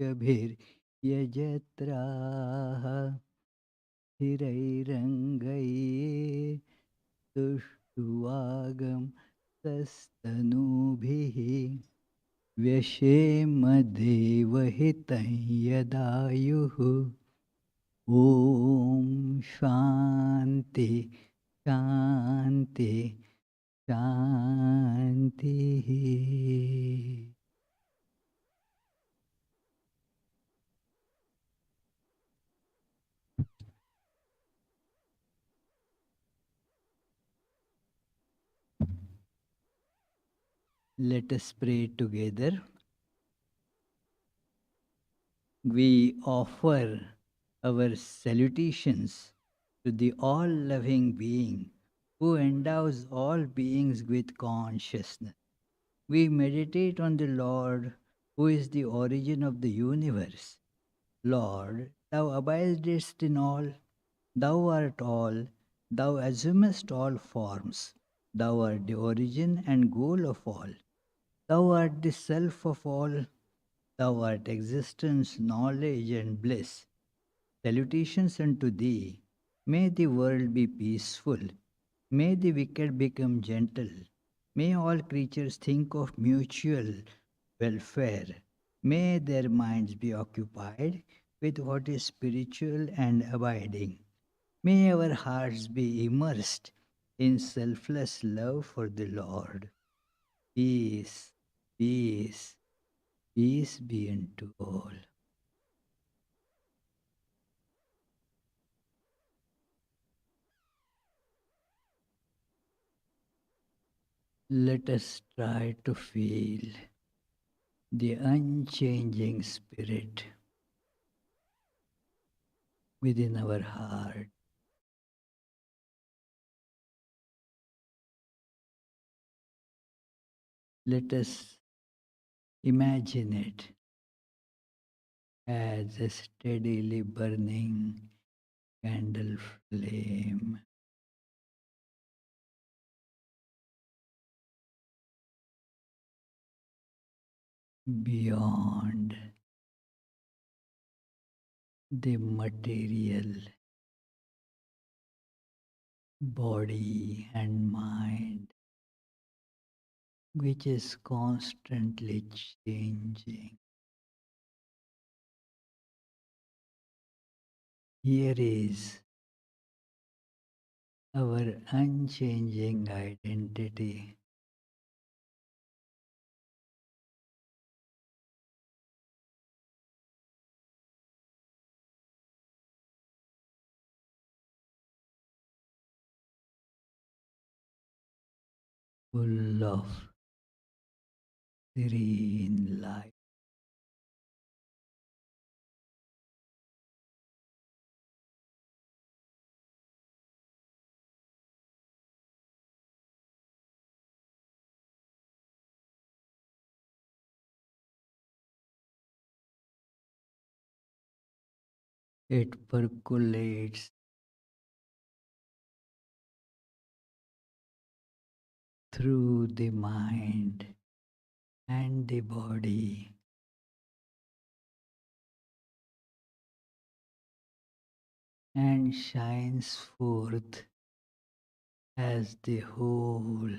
वृषभिर्यजत्राः स्थिरैरङ्गैः तुष्टुवागं तस्तनूभिः व्यशेमदेवहितं यदायुः ॐ शान्ति शान्ति शान्तिः. Let us pray together. We offer our salutations to the all-loving being who endows all beings with consciousness. We meditate on the Lord who is the origin of the universe. Lord, thou abidest in all, thou art all, thou assumest all forms. Thou art the origin and goal of all. Thou art the self of all. Thou art existence, knowledge, and bliss. Salutations unto thee. May the world be peaceful. May the wicked become gentle. May all creatures think of mutual welfare. May their minds be occupied with what is spiritual and abiding. May our hearts be immersed in selfless love for the Lord. Peace, peace, peace be unto all. Let us try to feel the unchanging spirit within our heart. Let us imagine it as a steadily burning candle flame. Beyond the material body and mind, which is constantly changing. Here is our unchanging identity. Full of serene light. It percolates through the mind and the body and shines forth as the whole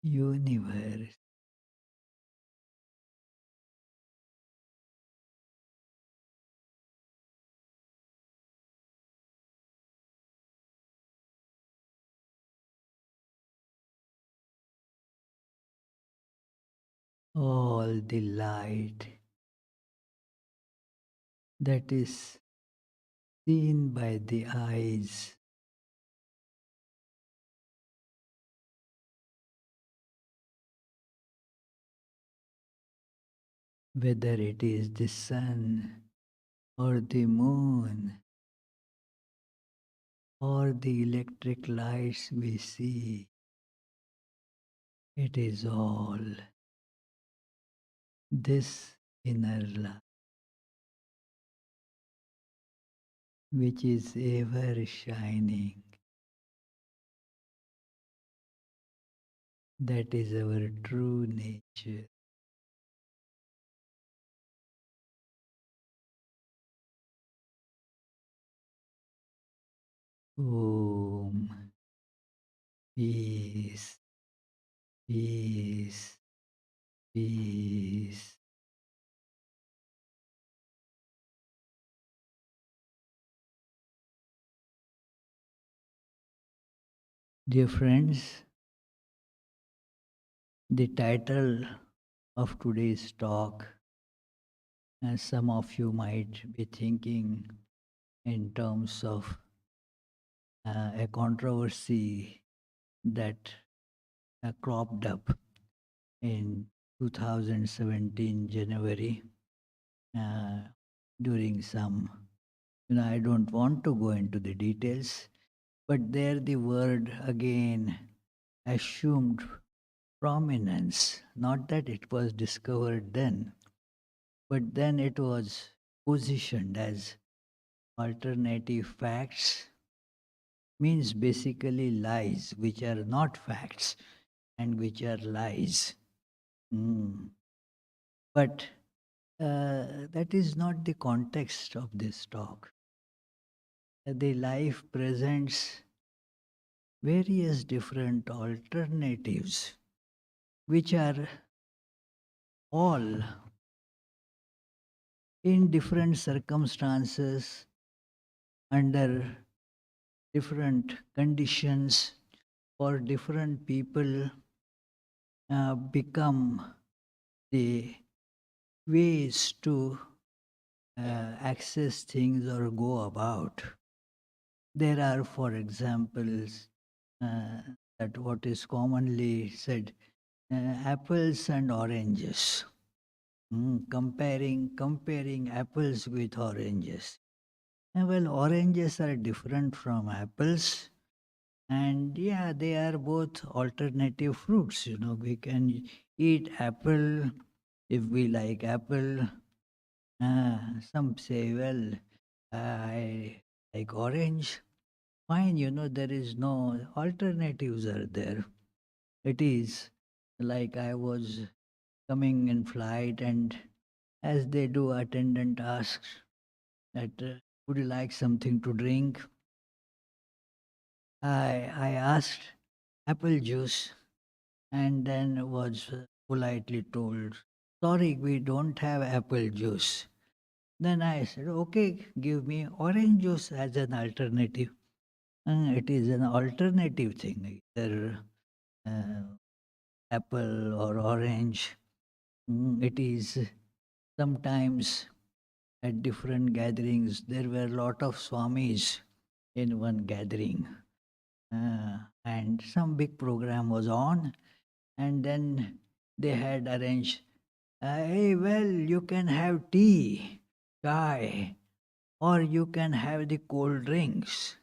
universe. All the light that is seen by the eyes, whether it is the sun or the moon or the electric lights we see, it is all this inner light which is ever shining. That is our true nature. Om. Peace, peace, peace. Dear friends, the title of today's talk, as some of you might be thinking in terms of a controversy that cropped up in 2017 January uh, during some, I don't want to go into the details, but there the word again assumed prominence. Not that it was discovered then, but then it was positioned as alternative facts, means basically lies, which are not facts and which are lies. Mm. But that is not the context of this talk. The life presents various different alternatives, which are all in different circumstances, under different conditions, for different people, become the ways to access things or go about. There are, for examples, uh, that what is commonly said, apples and oranges. Comparing apples with oranges. Well, oranges are different from apples, and yeah, they are both alternative fruits. We can eat apple if we like apple. Some say, well, I like orange. Fine, there is no alternatives are there. It is like I was coming in flight, and as they do, attendant asks that, would you like something to drink? I asked apple juice, and then was politely told, sorry, we don't have apple juice. Then I said, okay, give me orange juice as an alternative. It is an alternative thing, either uh, apple or orange. It is sometimes at different gatherings, there were a lot of Swamis in one gathering. And some big program was on, and then they had arranged, hey, well, you can have tea, chai, or you can have the cold drinks.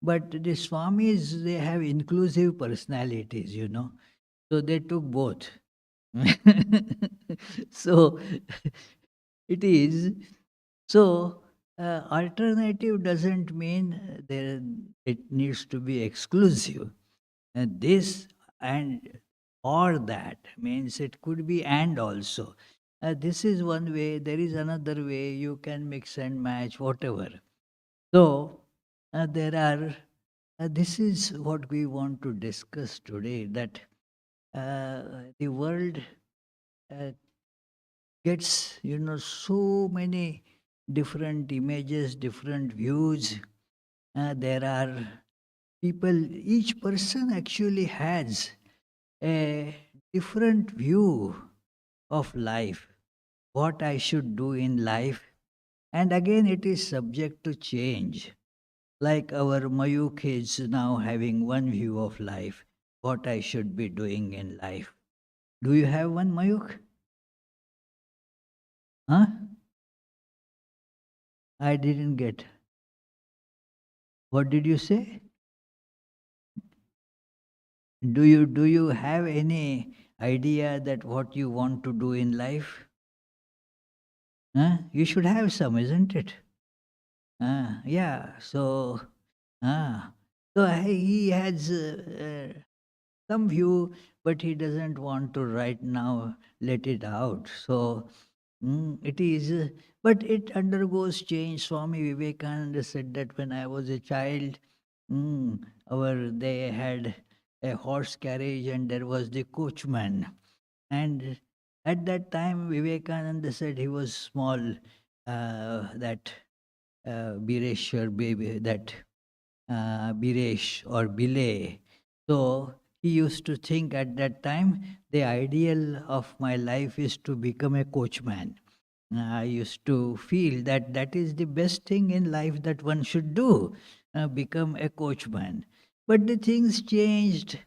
But the Swamis, they have inclusive personalities. So they took both. So it is. So alternative doesn't mean there it needs to be exclusive. And this and or that means it could be and also. This is one way. There is another way. You can mix and match whatever. So there are. This is what we want to discuss today. That the world uh, gets so many different images, different views. There are people. Each person actually has a different view of life, what I should do in life. And again, it is subject to change. Like our Mayuk is now having one view of life, what I should be doing in life. Do you have one, Mayuk? Huh? I didn't get. What did you say? Do you have any idea that what you want to do in life? Huh? You should have some, isn't it? Yeah. Ah, he has some view, but he doesn't want to right now let it out. So it is, but it undergoes change. Swami Vivekananda said that when I was a child, Mm, they had a horse carriage and there was the coachman. And at that time, Vivekananda said he was small, that Bireshwar baby, that Biresh or Bile. So he used to think at that time, the ideal of my life is to become a coachman. I used to feel that that is the best thing in life that one should do, become a coachman. But the things changed.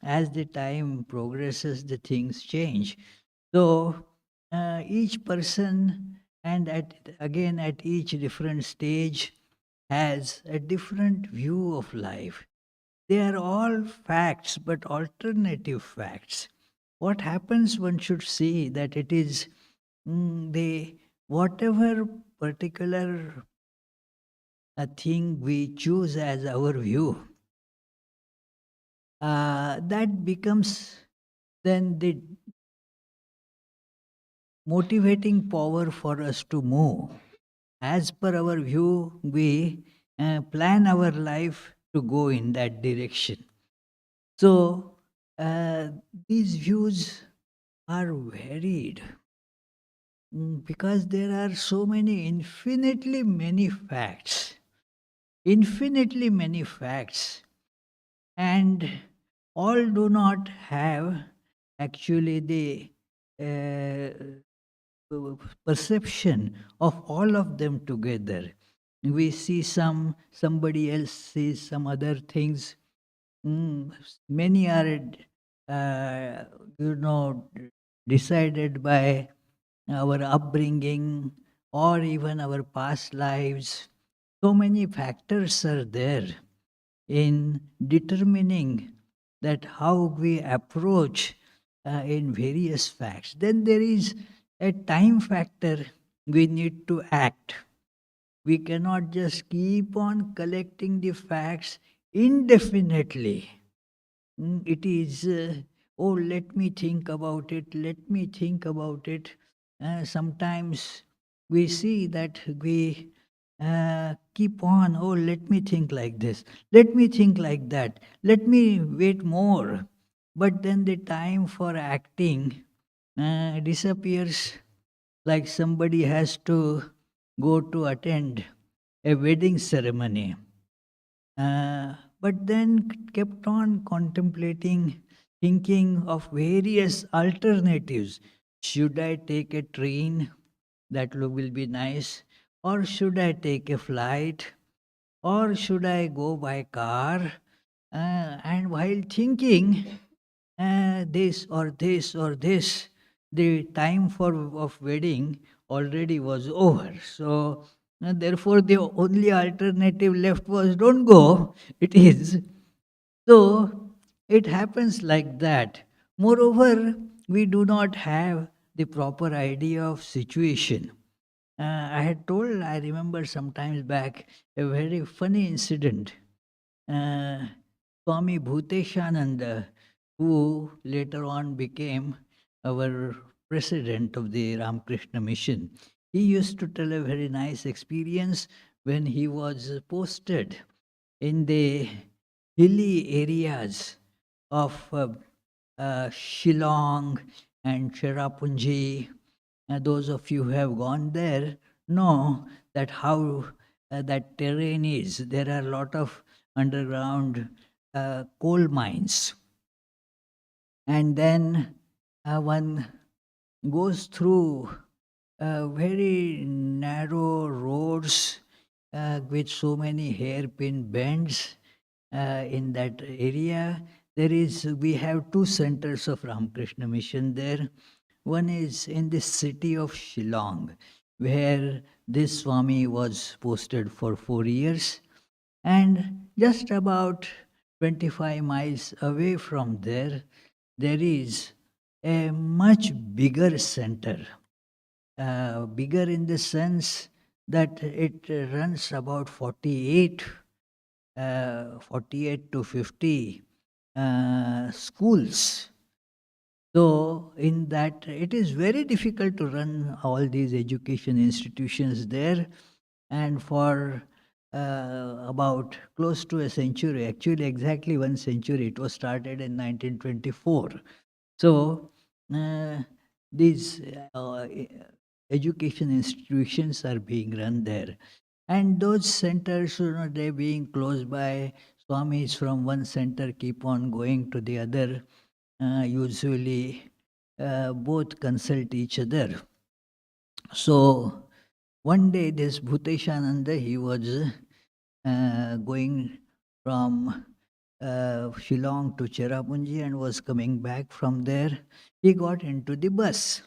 As the time progresses, the things change. So each person, and again at each different stage, has a different view of life. They are all facts, but alternative facts. What happens, one should see that it is the whatever particular thing we choose as our view, that becomes then the motivating power for us to move. As per our view, we plan our life to go in that direction. So, uh, these views are varied, because there are so many, infinitely many facts, and all do not have actually the perception of all of them together. We see somebody else sees some other things. Mm, many are, uh, decided by our upbringing or even our past lives. So many factors are there in determining that how we approach in various facts. Then there is a time factor. We need to act. We cannot just keep on collecting the facts indefinitely. It is, oh, let me think about it, let me think about it. Sometimes we see that we keep on, oh, let me think like this, let me think like that, let me wait more. But then the time for acting disappears, like somebody has to go to attend a wedding ceremony, but then kept on contemplating, thinking of various alternatives. Should I take a train? That will be nice. Or should I take a flight? Or should I go by car? And while thinking this or this or this, the time for of wedding already was over. So therefore, the only alternative left was don't go. It is so. It happens like that. Moreover, we do not have the proper idea of situation. I remember sometimes back a very funny incident. uh, Swami Bhuteshananda, who later on became our president of the Ramakrishna Mission, he used to tell a very nice experience when he was posted in the hilly areas of Shillong and Cherrapunji. Those of you who have gone there know that how that terrain is. There are a lot of underground coal mines, and then one goes through very narrow roads with so many hairpin bends in that area. We have two centers of Ramakrishna Mission there. One is in the city of Shillong, where this Swami was posted for 4 years, and just about 25 miles away from there, there is a much bigger center. Bigger in the sense that it runs about 48 to 50 schools. So, in that, it is very difficult to run all these education institutions there, and for about close to a century, actually exactly 1 century. It was started in 1924. So uh, these education institutions are being run there. And those centers, they're being close by. Swamis from one center keep on going to the other. Usually, both consult each other. So one day, this Bhuteshananda, he was going from Shillong to Cherrapunji and was coming back from there. He got into the bus.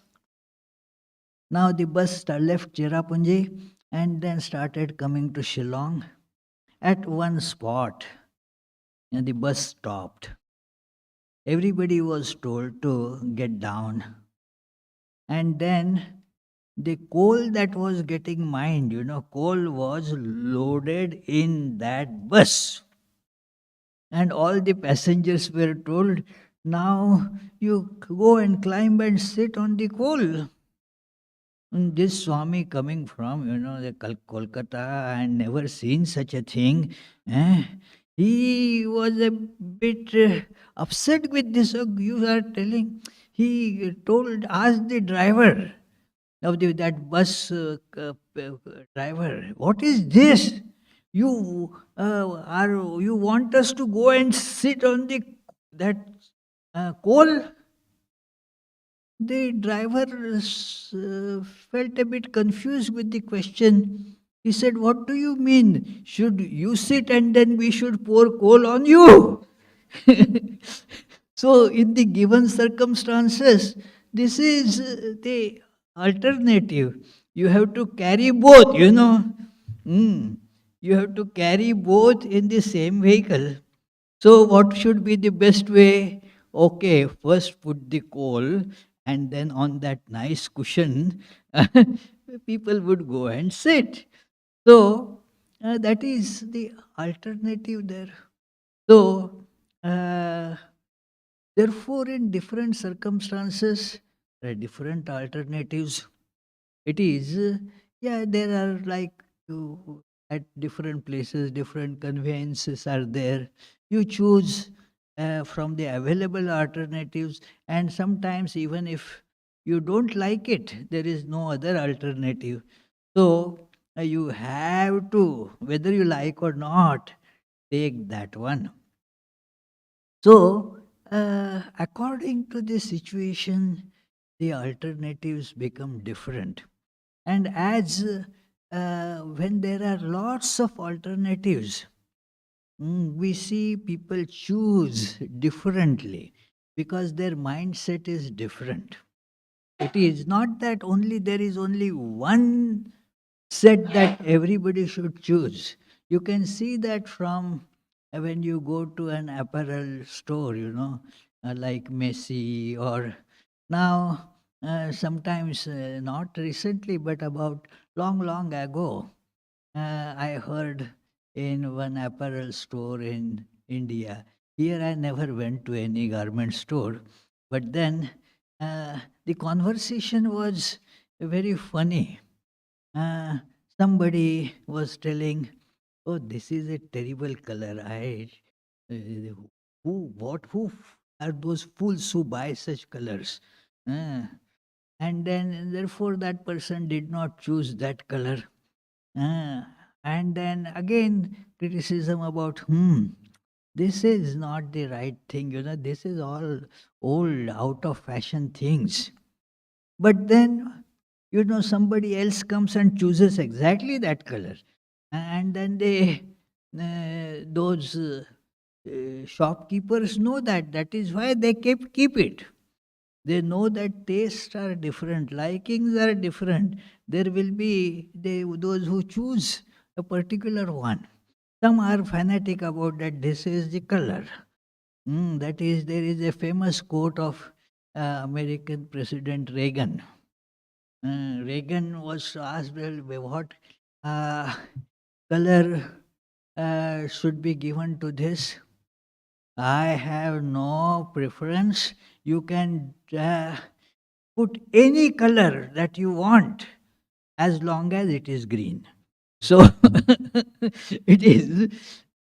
Now the bus left Cherrapunji and then started coming to Shillong. At one spot, and the bus stopped. Everybody was told to get down. And then the coal that was getting mined, coal was loaded in that bus. And all the passengers were told, now you go and climb and sit on the coal. And this Swami coming from, the Kolkata and never seen such a thing, eh? He was a bit upset with this. You are telling, he asked the driver of that bus driver, what is this? You want us to go and sit on the that coal? The driver felt a bit confused with the question. He said, what do you mean? Should you sit and then we should pour coal on you? So, in the given circumstances, this is the alternative. You have to carry both. Mm. You have to carry both in the same vehicle. So, what should be the best way? Okay, first put the coal, and then on that nice cushion, people would go and sit. So, that is the alternative there. So, therefore, in different circumstances, there are different alternatives. It is, yeah, there are like at different places, different conveyances are there. You choose from the available alternatives, and sometimes, even if you don't like it, there is no other alternative. So, you have to, whether you like or not, take that one. So, according to the situation, the alternatives become different. And as when there are lots of alternatives, we see people choose differently because their mindset is different. It is not that only there is only one set that everybody should choose. You can see that from when you go to an apparel store, like Messi or now, sometimes not recently, but about long, long ago, I heard in one apparel store in India. Here I never went to any garment store, but then the conversation was very funny. uh, Somebody was telling, "Oh, this is a terrible color. Who are those fools who buy such colors?" Uh, and then, therefore, that person did not choose that color. Uh, and then again, criticism about, this is not the right thing. This is all old, out of fashion things. But then, somebody else comes and chooses exactly that color. And then those shopkeepers know that. That is why they keep it. They know that tastes are different, likings are different. There will be those who choose a particular one. Some are fanatic about that this is the color. That is, there is a famous quote of American President Reagan. Reagan was asked, well, what uh, color should be given to this? I have no preference. You can put any color that you want as long as it is green. So it is,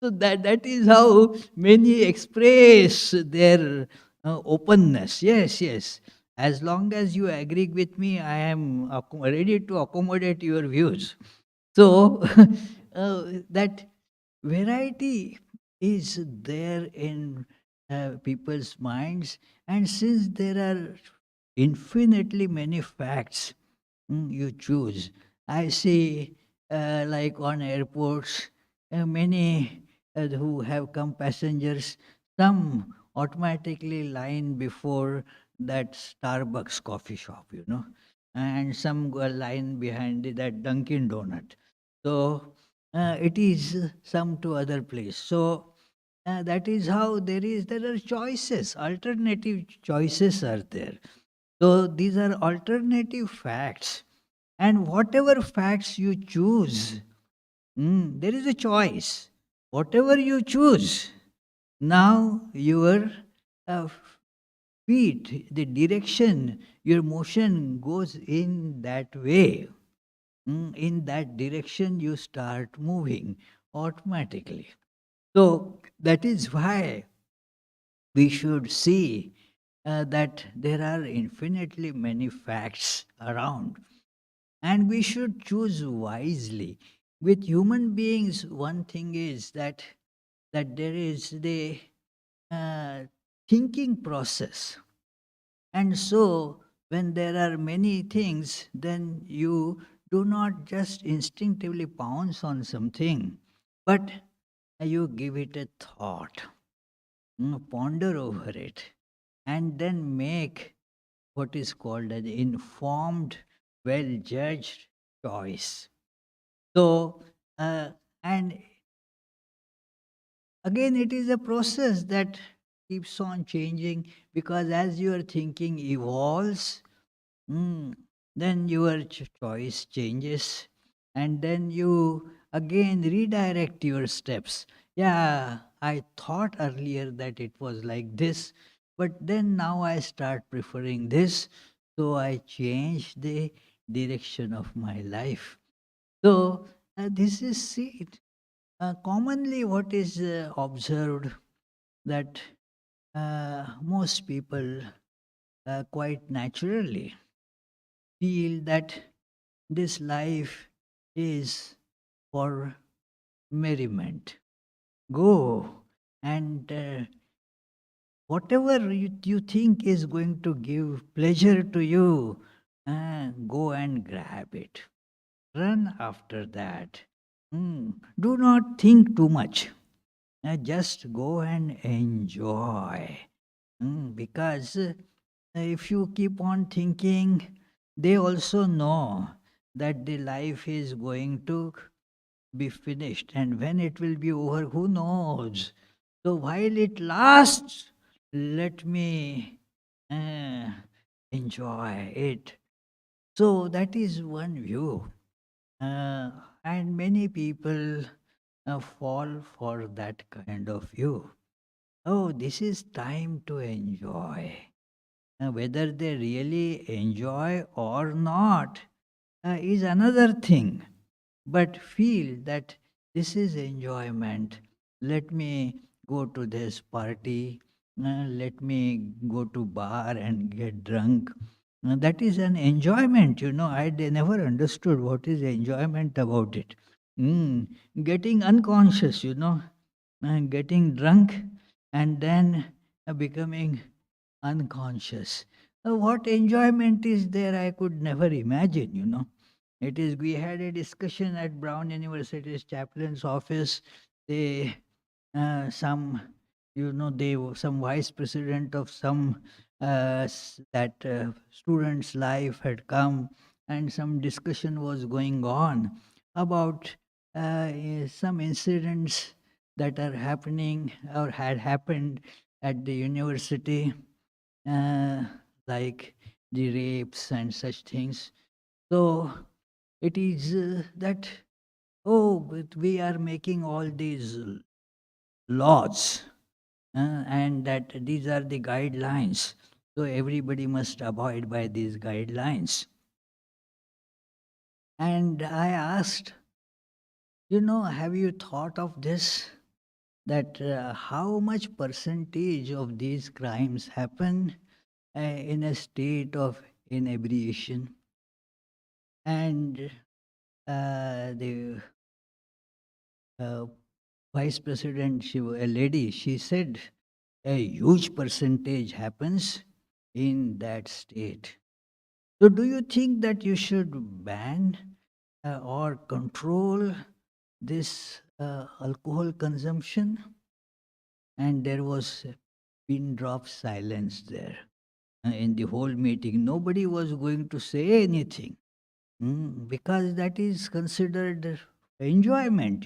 so that is how many express their openness. Yes, yes. As long as you agree with me, I am ready to accommodate your views. So that variety is there in people's minds, and since there are infinitely many facts, you choose. I see, like on airports, many who have come passengers, some automatically line before that Starbucks coffee shop, and some go line behind that Dunkin' Donut. So it is some to other place. So that is how there are choices, alternative choices are there. So these are alternative facts. And whatever facts you choose, there is a choice. Whatever you choose, now your uh, feet, the direction, your motion goes in that way. In that direction, you start moving automatically. So that is why we should see that there are infinitely many facts around, and we should choose wisely. With human beings, one thing is that there is the uh, thinking process, and so when there are many things, then you do not just instinctively pounce on something, but you give it a thought, ponder over it, and then make what is called an informed, well judged choice. So, and again, it is a process that keeps on changing, because as your thinking evolves, mm, then your choice changes, and then you again redirect your steps. Yeah, I thought earlier that it was like this, but then now I start preferring this, so I change the direction of my life. So, this is see, commonly what is observed, that most people quite naturally feel that this life is for merriment. Go and whatever you think is going to give pleasure to you, go and grab it. Run after that. Do not think too much. Just go and enjoy. Because if you keep on thinking, they also know that the life is going to be finished, and when it will be over, who knows? So while it lasts, let me uh, enjoy it. So that is one view. Uh, and many people fall for that kind of view. Oh, this is time to enjoy. Whether they really enjoy or not is another thing. But feel that this is enjoyment. Let me go to this party. Let me go to bar and get drunk. That is an enjoyment. Never understood what is enjoyment about it. Mm, Getting unconscious, and getting drunk, and then becoming unconscious. What enjoyment is there, I could never imagine. It is, we had a discussion at Brown University's chaplain's office. They, some, they were some vice president of some that student's life had come, and some discussion was going on about some incidents that are happening or had happened at the university, uh, like the rapes and such things. So it is that, oh, but we are making all these laws, and that these are the guidelines. So everybody must abide by these guidelines. And I asked, Have you thought of this? That how much percentage of these crimes happen in a state of inebriation? And the uh, vice president, a lady, she said a huge percentage happens in that state. So, do you think that you should ban or control this alcohol consumption? And there was a pin drop silence there in the whole meeting. Nobody was going to say anything. Because that is considered enjoyment.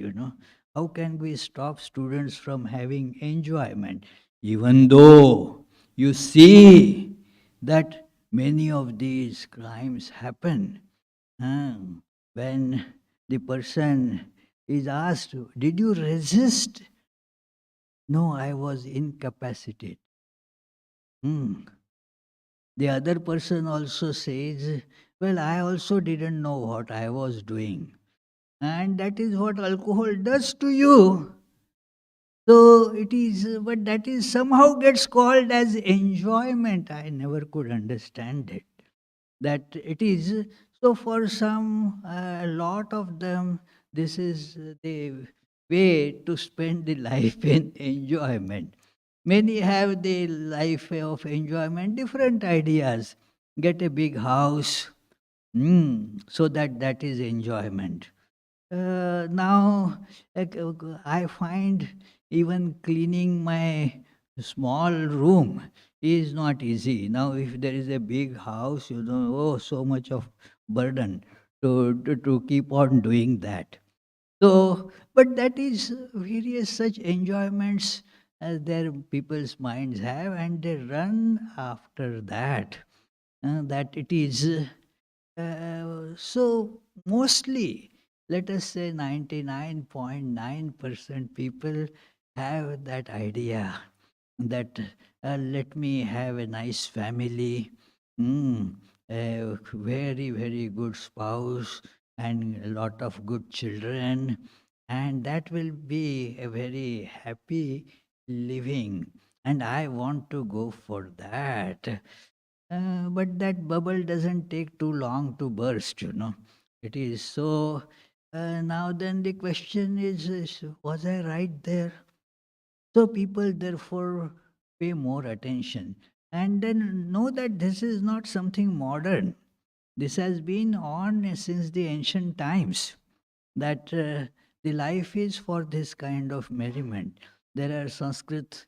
How can we stop students from having enjoyment? Even though you see that many of these crimes happen uh, when the person is asked, "Did you resist?" No, I was incapacitated. Hmm. The other person also says, "Well, I also didn't know what I was doing." And that is what alcohol does to you. So it is, but that is somehow gets called as enjoyment. I never could understand it. That it is, so for some, a lot of them, this is the way to spend the life in enjoyment. Many have the life of enjoyment, different ideas. Get a big house, so that is enjoyment. Now, I find even cleaning my small room is not easy. Now, if there is a big house, oh, so much of burden to keep on doing that. So, but that is various such enjoyments as their people's minds have, and they run after that. That it is so mostly, let us say 99.9% people have that idea that let me have a nice family, a very, very good spouse, and a lot of good children, and that will be a very happy living. And I want to go for that. But that bubble doesn't take too long to burst. It is so. Now, then the question is, was I right there? So, people therefore pay more attention and then know that this is not something modern. This has been on since the ancient times, that the life is for this kind of merriment. There are Sanskrit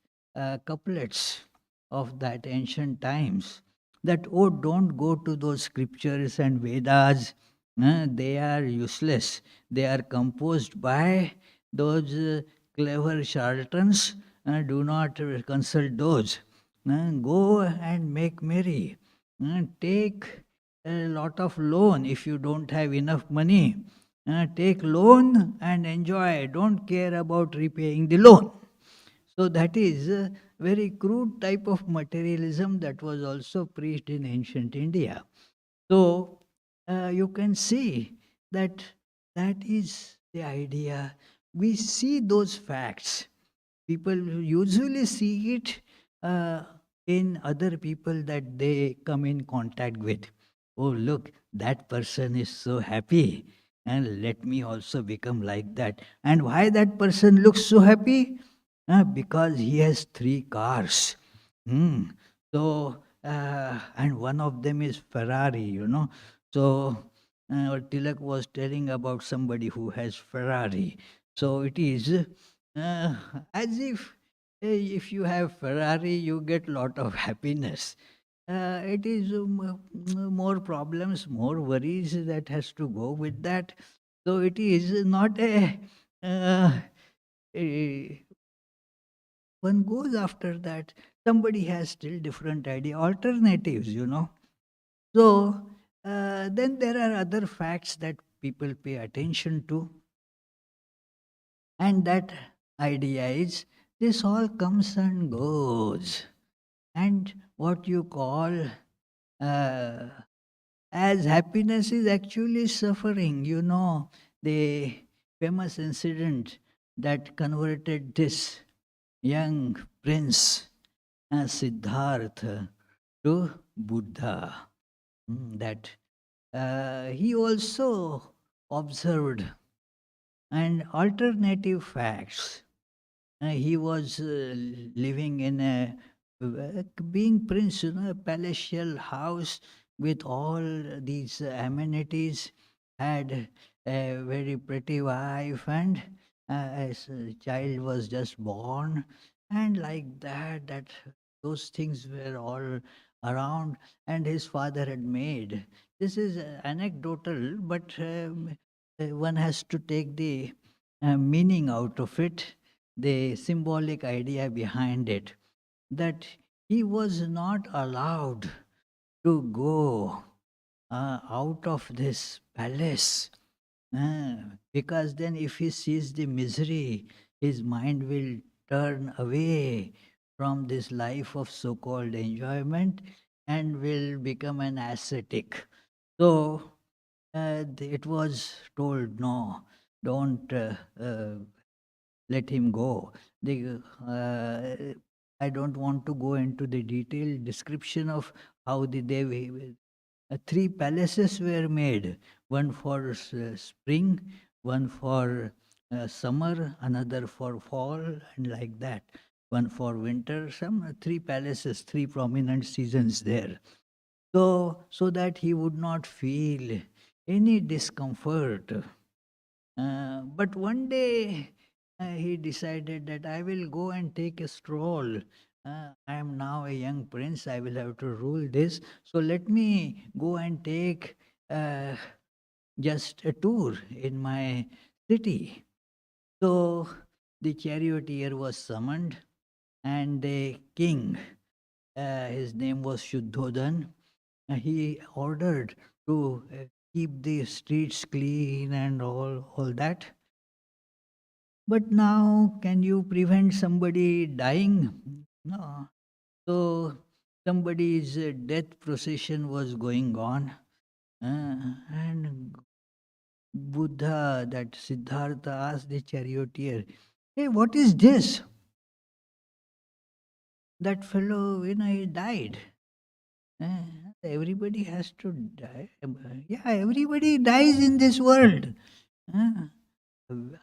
couplets of that ancient times that, oh, don't go to those scriptures and Vedas, they are useless. They are composed by those clever charlatans. Do not consult those. Go and make merry. Take a lot of loan if you don't have enough money. Take loan and enjoy. Don't care about repaying the loan. So that is a very crude type of materialism that was also preached in ancient India. So you can see that that is the idea. We see those facts. People usually see it uh, in other people that they come in contact with. Oh, look, that person is so happy, and let me also become like that. And why that person looks so happy? Because he has three cars. Hmm. So, and one of them is Ferrari. So, Tilak was telling about somebody who has Ferrari. So it is uh, as if you have Ferrari, you get lot of happiness. It is more problems, more worries that has to go with that. So it is not uh, a one goes after that. Somebody has still different idea, alternatives. So then there are other facts that people pay attention to, and that idea is this all comes and goes. And what you call uh, as happiness is actually suffering. The famous incident that converted this young prince Siddhartha to Buddha. That he also observed and alternative facts. He was living in a being prince, a palatial house with all these amenities. Had a very pretty wife, and as a child was just born, and like that, those things were all around, and his father had made. This is anecdotal, but one has to take the meaning out of it, the symbolic idea behind it, that he was not allowed to go out of this palace, uh, because then if he sees the misery, his mind will turn away from this life of so called enjoyment and will become an ascetic. So it was told, no, don't let him go. I don't want to go into the detailed description of how the Devi. Three palaces were made, one for spring, one for summer, another for fall, and like that. One for winter, some three palaces, three prominent seasons there. So that he would not feel any discomfort. But one day he decided that I will go and take a stroll. I am now a young prince, I will have to rule this. So let me go and take uh, just a tour in my city. So the charioteer was summoned, and the king, his name was Shuddhodhan, he ordered to keep the streets clean and all that. But now, can you prevent somebody dying? No. So, somebody's death procession was going on, and Buddha, that Siddhartha, asked the charioteer, "Hey, what is this? That fellow, he died. Uh, everybody has to die. Yeah, everybody dies in this world. Uh,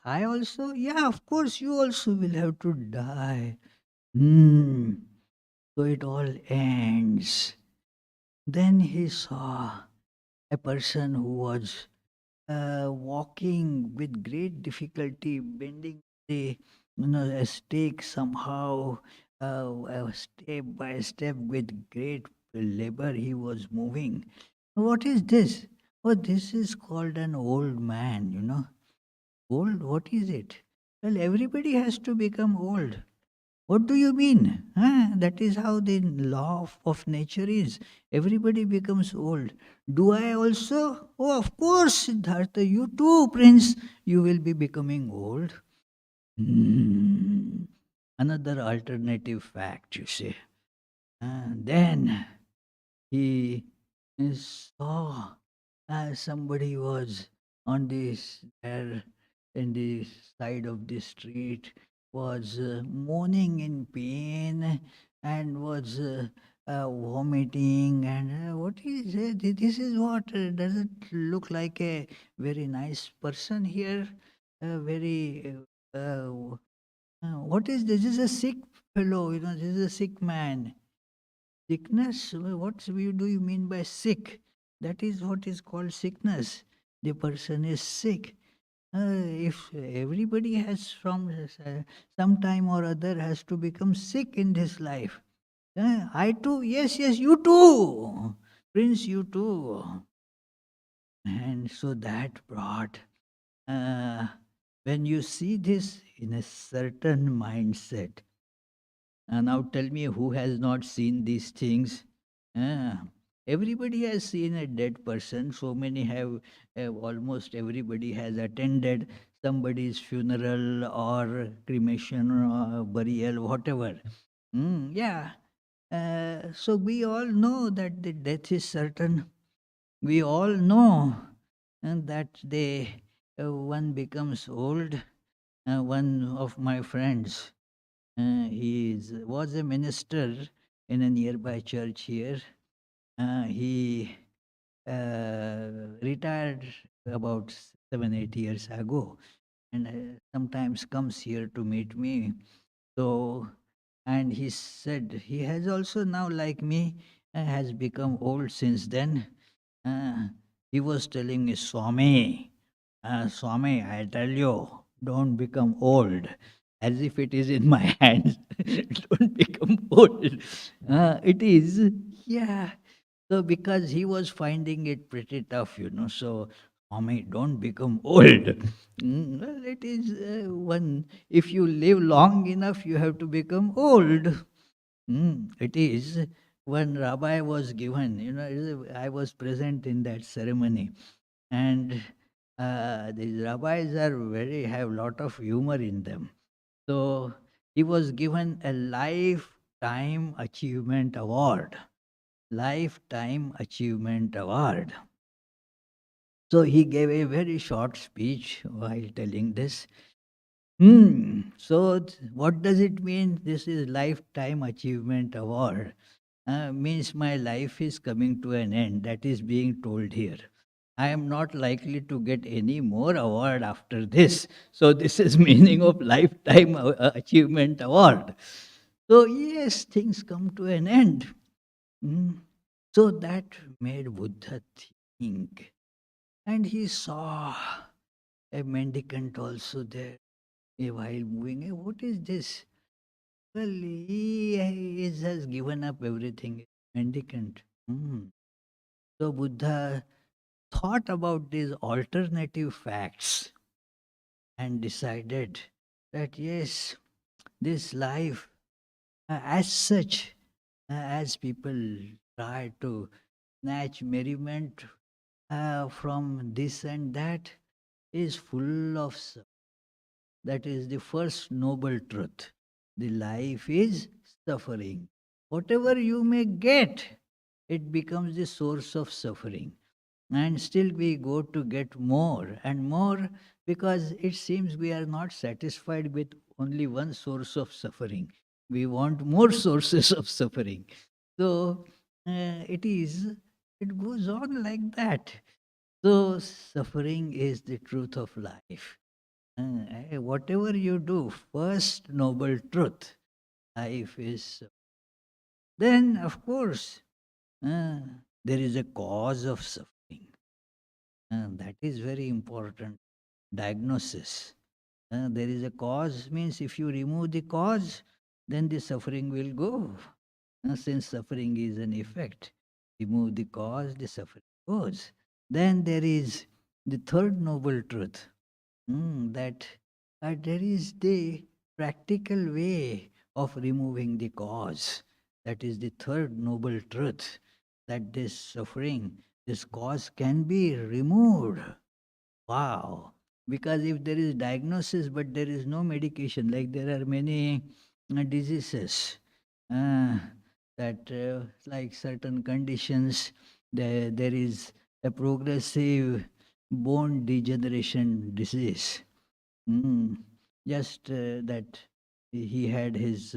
I also, yeah, of course, you also will have to die. Hmm. So it all ends. Then he saw a person who was walking with great difficulty, bending the a stake somehow, step by step with great labor he was moving. What is this? Oh, this is called an old man. Old? What is it? Well, everybody has to become old. What do you mean? Huh? That is how the law of nature is. Everybody becomes old. Do I also? Oh, of course, Siddhartha, you too, Prince. You will be becoming old. Hmm. Another alternative fact, you say. Then he saw somebody was on this there in the side of the street, was moaning in pain and was vomiting, and what is this is what doesn't look like a very nice person here, very what is this? This is a sick fellow, this is a sick man. Sickness? What do you mean by sick? That is what is called sickness. The person is sick. If everybody has from some time or other has to become sick in this life. I too, yes, yes, you too. Prince, you too. And so that brought, uh, when you see this in a certain mindset, now tell me who has not seen these things? Ah, everybody has seen a dead person. So many have, almost everybody has attended somebody's funeral or cremation or burial, whatever. Yeah. So we all know that the death is certain. We all know and that one becomes old. One of my friends, was a minister in a nearby church here. He retired about 7, 8 years ago, and sometimes comes here to meet me. So, and he said he has also now, like me, has become old since then. Uh, he was telling me, Swami, Swami, I tell you, don't become old. As if it is in my hands. Don't become old. It is, yeah. So because he was finding it pretty tough, so Swami, don't become old. Well, it is one. If you live long enough, you have to become old. It is. When Rabbi was given, I was present in that ceremony, and these rabbis are very have lot of humor in them. So he was given a lifetime achievement award. Lifetime achievement award. So he gave a very short speech while telling this. So what does it mean? This is lifetime achievement award. Means my life is coming to an end. That is being told here. I am not likely to get any more award after this. So this is meaning of lifetime achievement award. So yes, things come to an end. Mm. So that made Buddha think. And he saw a mendicant also there while moving. What is this? Well, has given up everything. Mendicant. So Buddha thought about these alternative facts and decided that yes, this life, as such, as people try to snatch merriment from this and that, is full of that is the first noble truth. The life is suffering. Whatever you may get, it becomes the source of suffering. And still we go to get more and more because it seems we are not satisfied with only one source of suffering. We want more sources of suffering. So it goes on like that. So suffering is the truth of life. Whatever you do, first noble truth, life is. Then, of course, uh, there is a cause of suffering. That is very important. Diagnosis. There is a cause, means if you remove the cause, then the suffering will go. Since suffering is an effect, remove the cause, the suffering goes. Then there is the third noble truth. That there is the practical way of removing the cause. That is the third noble truth, that this suffering, this cause can be removed. Wow. Because if there is diagnosis but there is no medication, like there are many diseases uh, that, like certain conditions, there is a progressive bone degeneration disease. Mm. Just that he had his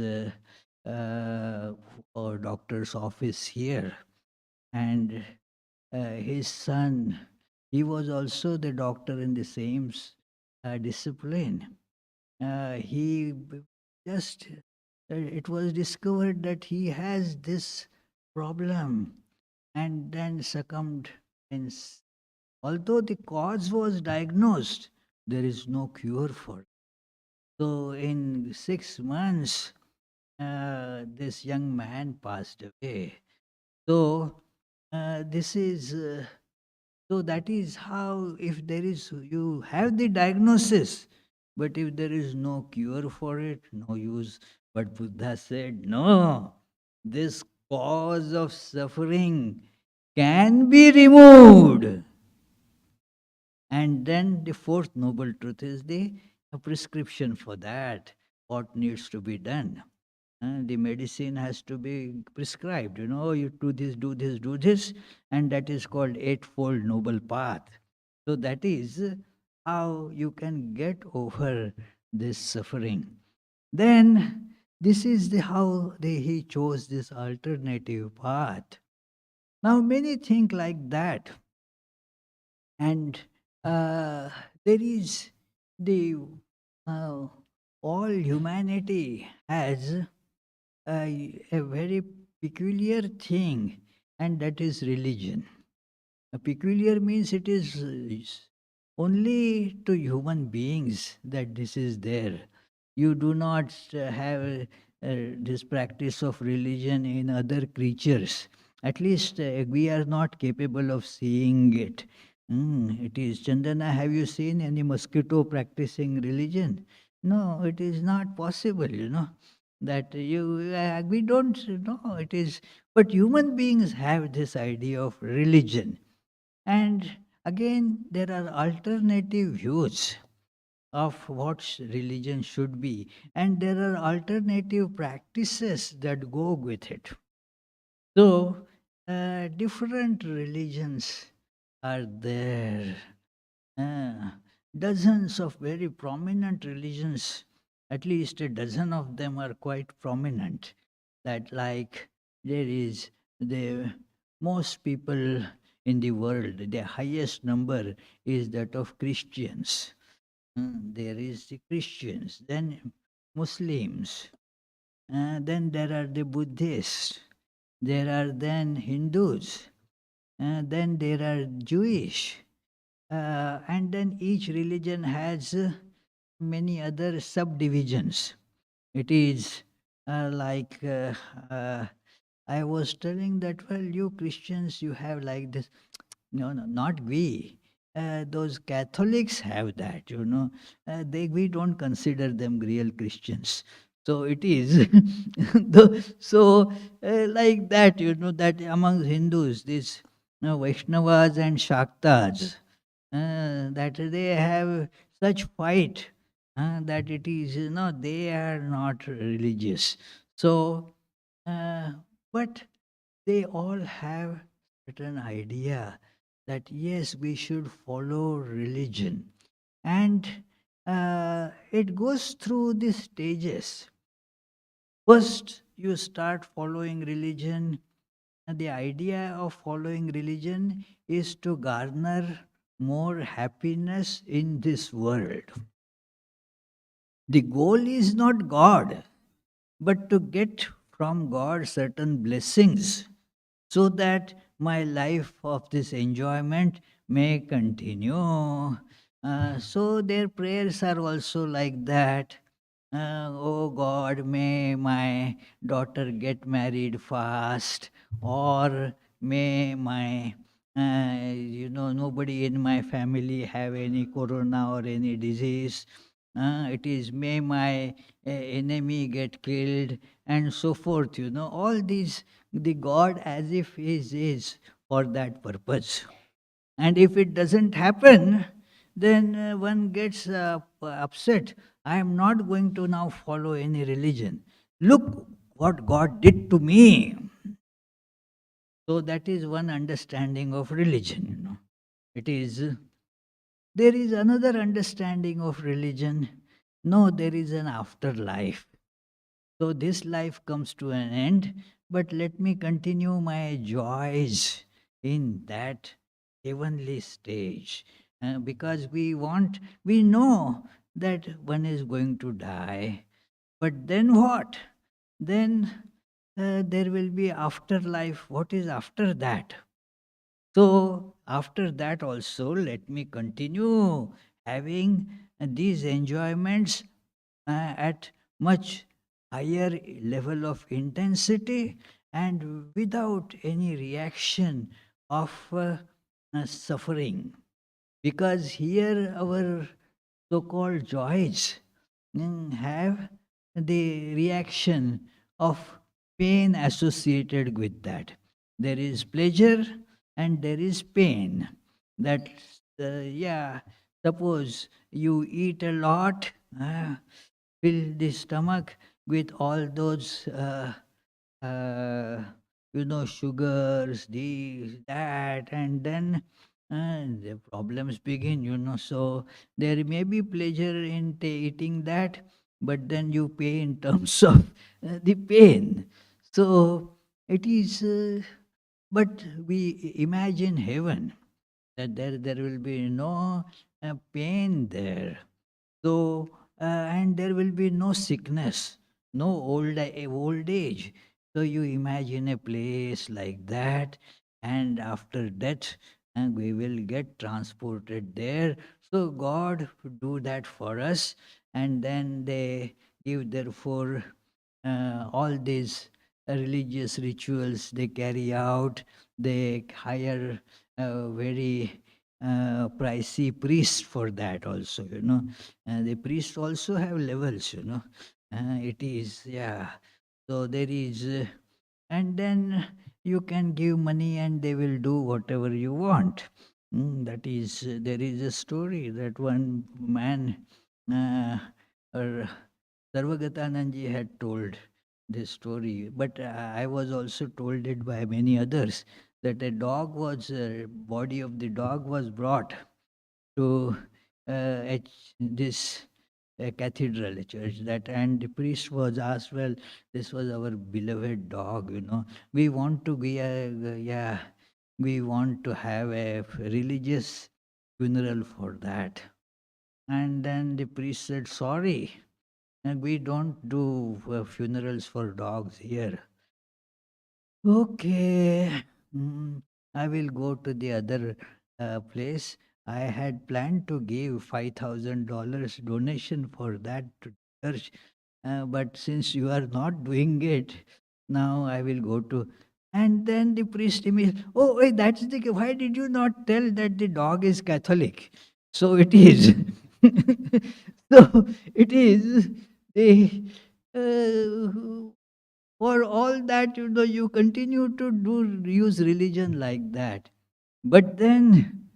doctor's office here, and his son, he was also the doctor in the same discipline. He just, it was discovered that he has this problem and then succumbed. Although the cause was diagnosed, there is no cure for it. So in 6 months, this young man passed away. So this is so that is how, if there is, you have the diagnosis, but if there is no cure for it, no use. But Buddha said, no, this cause of suffering can be removed. And then the fourth noble truth is the prescription for that, what needs to be done. The medicine has to be prescribed. You do this, do this, do this, and that is called Eightfold Noble Path. So that is how you can get over this suffering. Then this is he chose this alternative path. Now many think like that, and uh, there is the uh, all humanity has a very peculiar thing, and that is religion. A peculiar means it is only to human beings that this is there. You do not have this practice of religion in other creatures. At least we are not capable of seeing it. It is Chandana. Have you seen any mosquito practicing religion? No, it is not possible. That we don't know it is. But human beings have this idea of religion, and again, there are alternative views of what religion should be, and there are alternative practices that go with it. So, different religions are there. Uh, Dozens of very prominent religions, at least a dozen of them are quite prominent. That, like, there is the most people in the world, the highest number is that of Christians. There is the Christians, then Muslims, then there are the Buddhists, there are then Hindus, then there are Jewish, and then each religion has many other subdivisions. It is like I was telling that, well, you Christians, you have like this. No, no, not we. Those Catholics have that, we don't consider them real Christians. So it is, like that, that among Hindus, these Vaishnavas and Shaktas, that they have such fight, that it is, they are not religious. So, uh, but they all have certain idea that yes, we should follow religion. And it goes through these stages. First, you start following religion. And the idea of following religion is to garner more happiness in this world. The goal is not God, but to get from God certain blessings so that my life of this enjoyment may continue. So their prayers are also like that. Oh God, may my daughter get married fast, or may my nobody in my family have any corona or any disease. It is may my enemy get killed, and so forth. All these, the God as if is for that purpose. And if it doesn't happen, then one gets upset. I am not going to now follow any religion. Look what God did to me. So that is one understanding of religion. It is, there is another understanding of religion. No, there is an afterlife. So this life comes to an end, but let me continue my joys in that heavenly stage. Because we know that one is going to die, but then what? Then there will be afterlife. What is after that? So, after that also, let me continue having these enjoyments at much higher level of intensity and without any reaction of suffering. Because here our so called joys have the reaction of pain associated with that. There is pleasure and there is pain. That, yeah, suppose you eat a lot, fill the stomach with all those, uh, sugars, this, that, and then and the problems begin, So there may be pleasure in eating that, but then you pay in terms of the pain. So it is, but we imagine heaven, that there will be no pain there. So, and there will be no sickness, no old age. So you imagine a place like that, and after death, and we will get transported there. So God do that for us, and then they give therefore all these religious rituals they carry out. They hire very pricey priests for that also. The priests also have levels. It is, yeah. So there is, and then you can give money and they will do whatever you want. That is, there is a story that one man, uh, or Sarvagatananji had told this story, but I was also told it by many others, that a dog was, body of the dog was brought to this cathedral, a church, that, and the priest was asked, well, this was our beloved dog. We want to be yeah, we want to have a religious funeral for that. And then the priest said, sorry, and we don't do funerals for dogs here. Okay, mm, I will go to the other place. I had planned to give $5,000 donation for that to church, but since you are not doing it, now I will go to. And then the priest immediately, oh, wait, that's the. Why did you not tell that the dog is Catholic? So it is. So it is. The for all that, you continue to use religion like that. But then,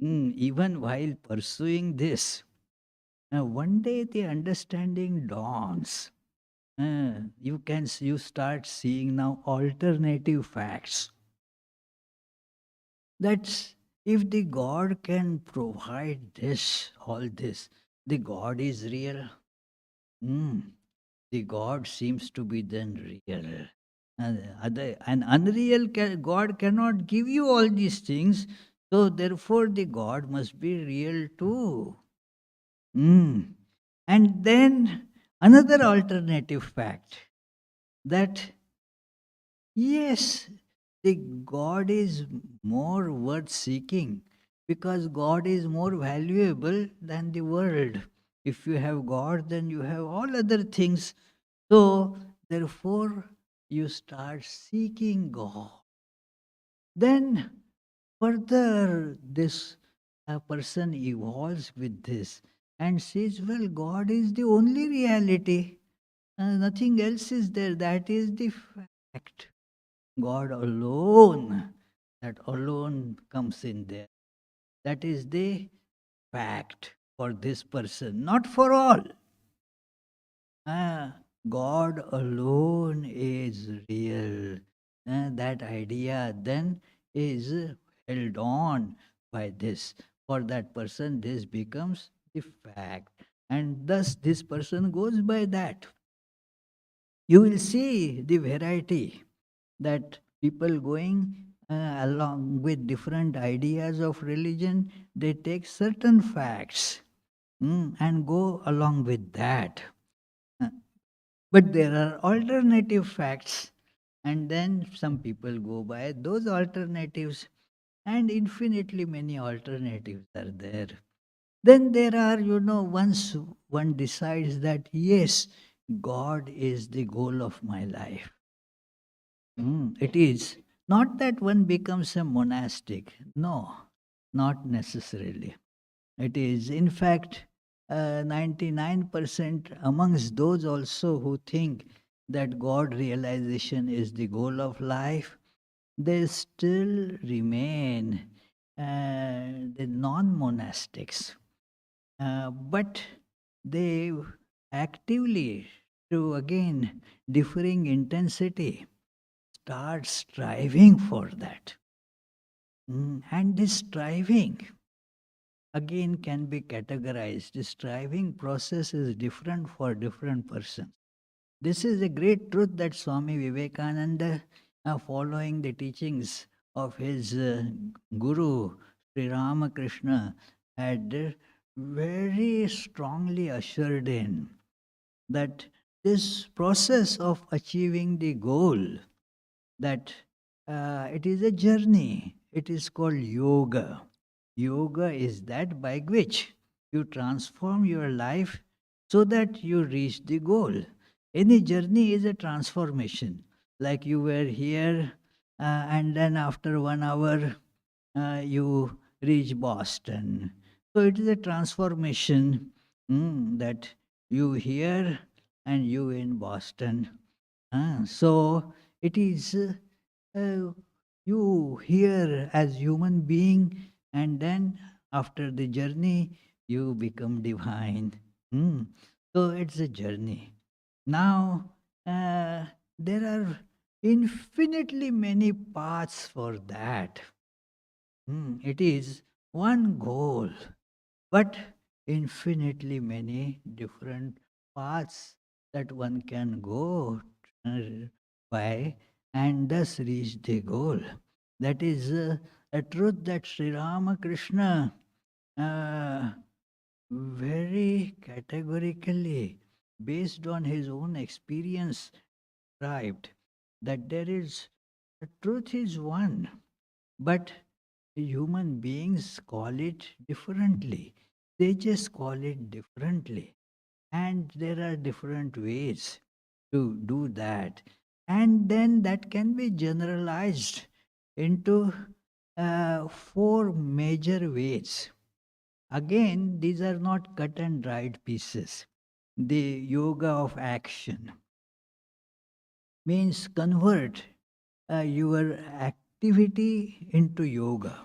even while pursuing this, one day the understanding dawns. You start seeing now alternative facts. That's, if the God can provide this, all this, the God is real. Mm, the God seems to be then real. An unreal God cannot give you all these things, so therefore the God must be real too. Mm. And then another alternative fact, that yes, the God is more worth seeking, because God is more valuable than the world. If you have God, then you have all other things. So, therefore, you start seeking God. Then, further, this person evolves with this and says, well, God is the only reality. Nothing else is there. That is the fact. God alone, that alone comes in there. That is the fact for this person, not for all. Ah, God alone is real. That idea then is held on by this. For that person, this becomes the fact. And thus, this person goes by that. You will see the variety, that people going along with different ideas of religion, they take certain facts, and go along with that. Uh, But there are alternative facts, and then some people go by those alternatives, and infinitely many alternatives are there. Then there are, once one decides that, yes, God is the goal of my life. It is not that one becomes a monastic. No, not necessarily. It is, in fact, 99% amongst those also who think that God realization is the goal of life, they still remain the non monastics. But they actively, to again differing intensity, start striving for that. And this striving again can be categorized. The striving process is different for different persons. This is a great truth that Swami Vivekananda, following the teachings of his guru, Sri Ramakrishna, had very strongly assured in that this process of achieving the goal, that it is a journey. It is called yoga. Yoga is that by which you transform your life so that you reach the goal. Any journey is a transformation. Like you were here, and then after 1 hour, you reach Boston. So it is a transformation, that you here and you in Boston. So it is you here as human being, and then after the journey you become divine. Hmm. So it's a journey. Now there are infinitely many paths for that. It is one goal, but infinitely many different paths that one can go uh, by and thus reach the goal. That is a truth that Sri Ramakrishna uh, very categorically, based on his own experience, described that there is the truth is one, but human beings call it differently. They just call it differently. And there are different ways to do that. And then that can be generalized into four major ways. Again, these are not cut and dried pieces. The yoga of action means convert your activity into yoga.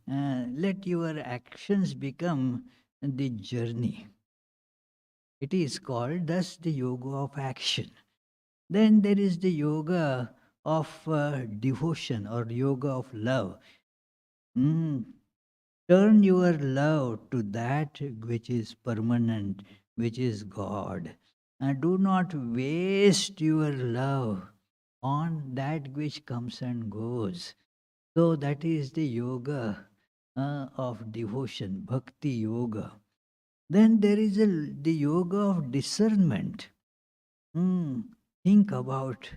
Let your actions become the journey. It is called thus the yoga of action. Then there is the yoga of devotion or yoga of love. Mm. Turn your love to that which is permanent, which is God. And do not waste your love on that which comes and goes. So that is the yoga of devotion, bhakti yoga. Then there is the yoga of discernment. Hmm. Think about,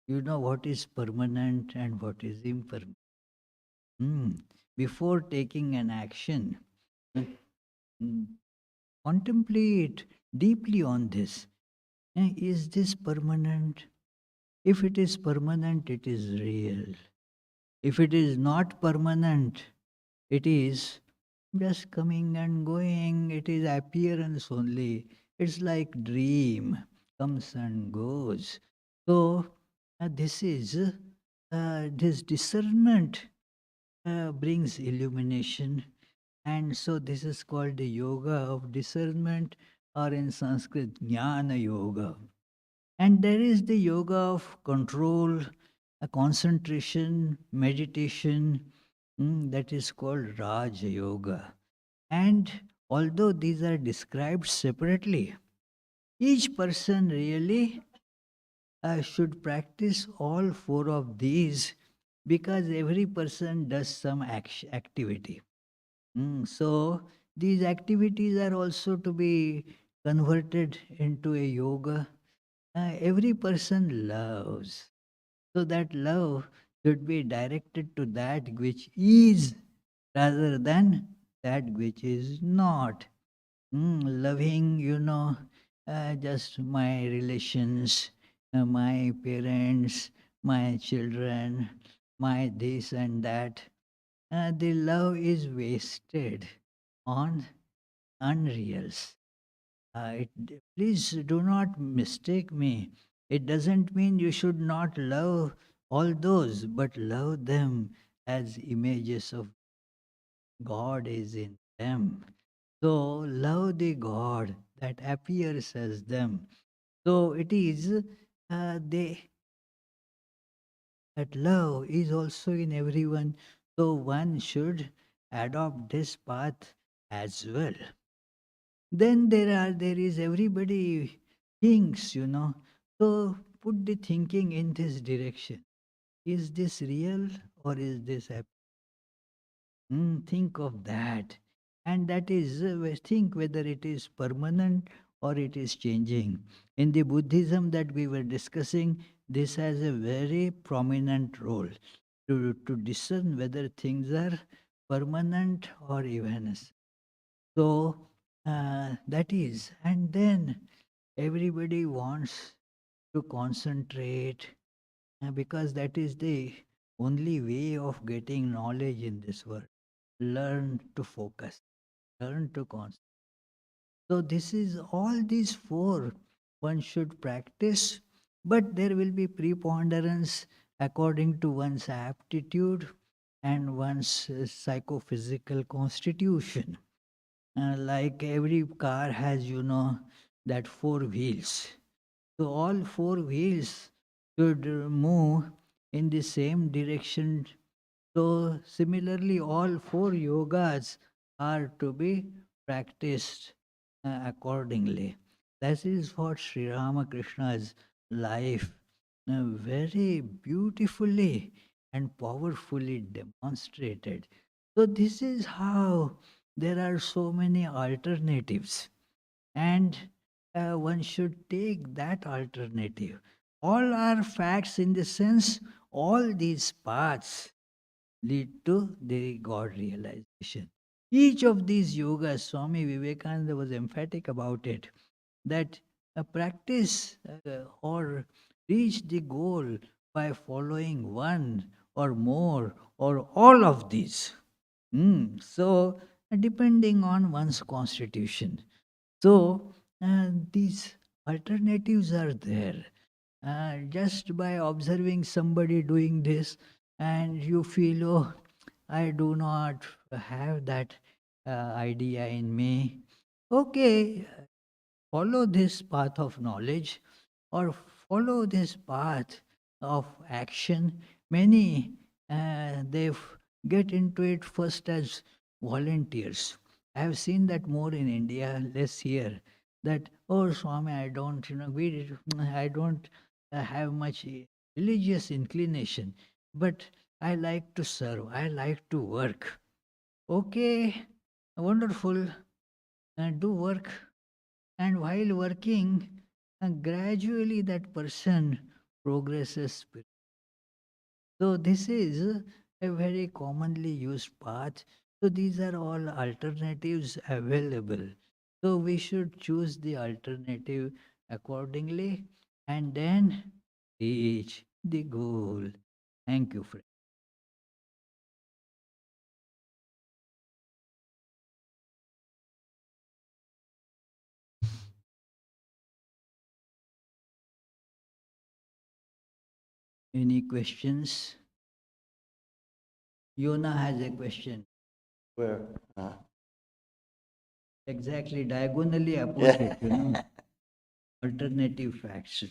what is permanent and what is impermanent. Hmm. Before taking an action, hmm, contemplate deeply on this. Is this permanent? If it is permanent, it is real. If it is not permanent, it is just coming and going. It is appearance only. It's like dream, comes and goes. So this discernment brings illumination, and so this is called the yoga of discernment, or in Sanskrit, jnana yoga. And there is the yoga of control, a concentration, meditation, that is called Raja Yoga. And although these are described separately, each person really should practice all four of these, because every person does some activity. So these activities are also to be converted into a yoga. Every person loves. So that love should be directed to that which is rather than that which is not. Loving, just my relations, my parents, my children, my this and that. The love is wasted on unreals. Please do not mistake me. It doesn't mean you should not love all those, but love them as images of God is in them. So love the God that appears as them. So it is they that love is also in everyone. So one should adopt this path as well. Then there is everybody thinks, So put the thinking in this direction. Is this real or is this think of that. And that is, think whether it is permanent or it is changing. In the Buddhism that we were discussing, this has a very prominent role to discern whether things are permanent or evanescent. So that is, and then everybody wants to concentrate because that is the only way of getting knowledge in this world. Learn to focus, learn to concentrate. So this is all these four one should practice, but there will be preponderance according to one's aptitude and one's psychophysical constitution. Like every car has, that four wheels. So all four wheels should move in the same direction. So similarly, all four yogas are to be practiced accordingly. That is what Sri Ramakrishna's life very beautifully and powerfully demonstrated. So this is how there are so many alternatives, and one should take that alternative. All are facts in the sense all these paths lead to the God realization. Each of these yogas, Swami Vivekananda was emphatic about it, that a practice or reach the goal by following one or more or all of these. So, depending on one's constitution. So, these alternatives are there. Just by observing somebody doing this, and you feel, oh, I do not have that idea in me. Okay, follow this path of knowledge or follow this path of action. Many get into it first as volunteers. I have seen that more in India, less here. That, oh Swami, I don't, I don't have much religious inclination, but I like to serve. I like to work. Okay, wonderful. Do work, and while working, gradually that person progresses. So this is a very commonly used path. So these are all alternatives available. So we should choose the alternative accordingly and then reach the goal. Thank you, friend. Any questions? Yona has a question. Where? Exactly, diagonally opposite, alternative facts.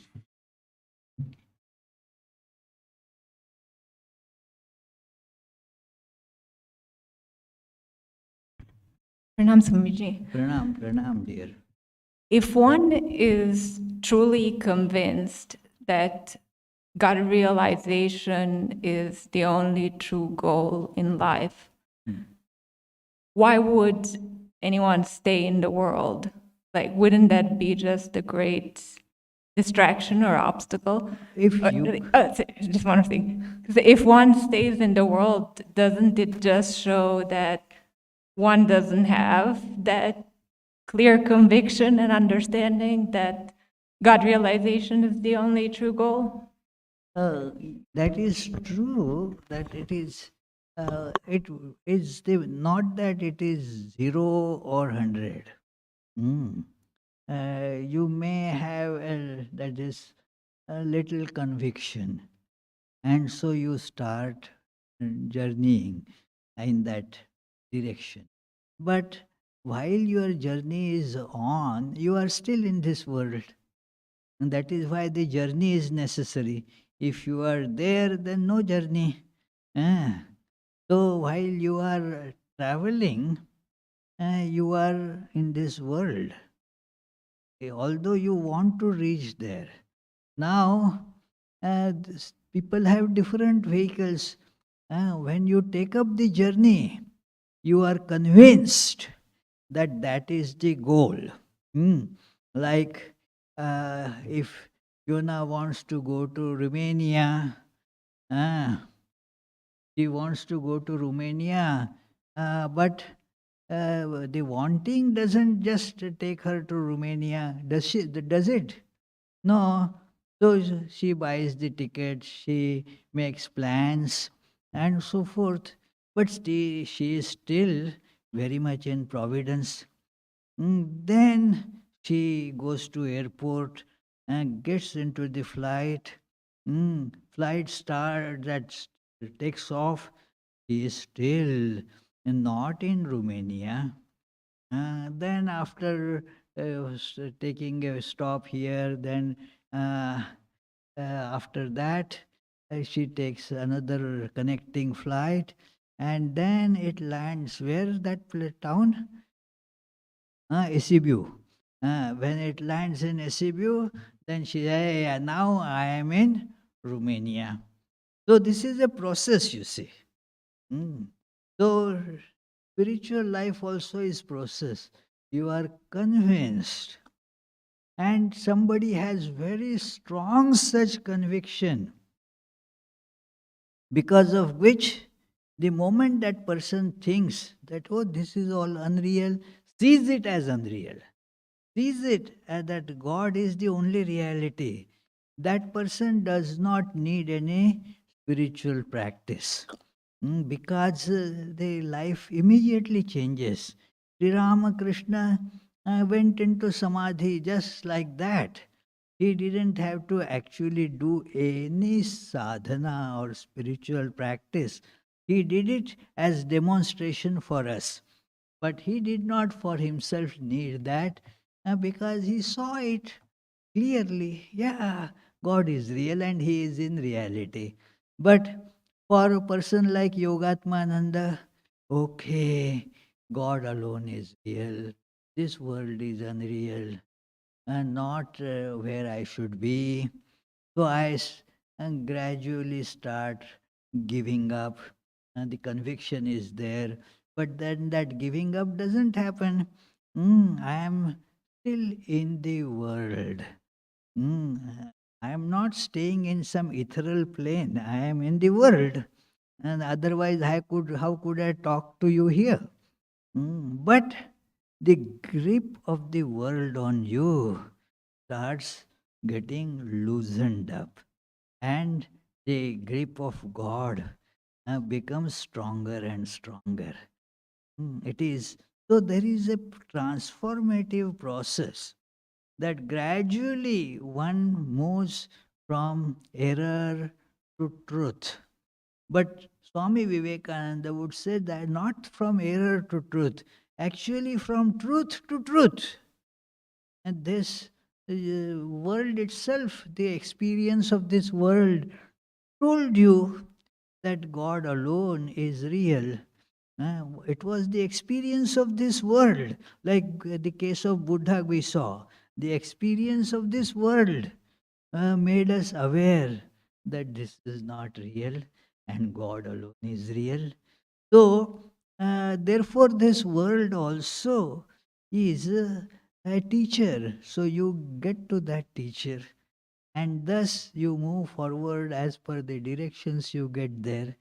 Pranam Swamiji. Pranam, dear. If one is truly convinced that God realization is the only true goal in life, why would anyone stay in the world? Like, wouldn't that be just a great distraction or obstacle? If you Just one thing. 'Cause if one stays in the world, doesn't it just show that one doesn't have that clear conviction and understanding that God realization is the only true goal? that is true, that it is not that it is 0 or 100. You may have that is a little conviction, and so you start journeying in that direction. But while your journey is on, you are still in this world. And that is why the journey is necessary. If you are there, then no journey. Ah. So while you are traveling, you are in this world. Although you want to reach there. Now, people have different vehicles. When you take up the journey, you are convinced that that is the goal. Hmm. Like if Yona wants to go to Romania, uh, she wants to go to Romania, but the wanting doesn't just take her to Romania, does she? Does it? No. So she buys the ticket, she makes plans, and so forth. But she is still very much in Providence. Then she goes to airport and gets into the flight. Flight start that takes off. She is still not in Romania. Then after taking a stop here, then uh, after that she takes another connecting flight, and then it lands where that town? Esibu. When it lands in Esibu, then she says, "Hey, now I am in Romania." So this is a process, you see. Mm. So spiritual life also is process. You are convinced, and somebody has very strong such conviction, because of which the moment that person thinks that, oh, this is all unreal, sees it as unreal, sees it as that God is the only reality, that person does not need any spiritual practice. Because the life immediately changes. Sri Ramakrishna went into samadhi just like that. He didn't have to actually do any sadhana or spiritual practice. He did it as demonstration for us. But he did not for himself need that, because he saw it clearly. Yeah, God is real and he is in reality. But for a person like Yogatmananda, okay, God alone is real. This world is unreal and not where I should be. So and gradually start giving up, and the conviction is there. But then that giving up doesn't happen. I am still in the world. I am not staying in some ethereal plane. I am in the world. And otherwise, how could I talk to you here? But the grip of the world on you starts getting loosened up, and the grip of God becomes stronger and stronger. It is so there is a transformative process that gradually one moves from error to truth. But Swami Vivekananda would say that not from error to truth, actually from truth to truth. And this world itself, the experience of this world, told you that God alone is real. It was the experience of this world, like the case of Buddha we saw. The experience of this world made us aware that this is not real and God alone is real. So, therefore, this world also is a teacher. So, you get to that teacher, and thus you move forward as per the directions you get there.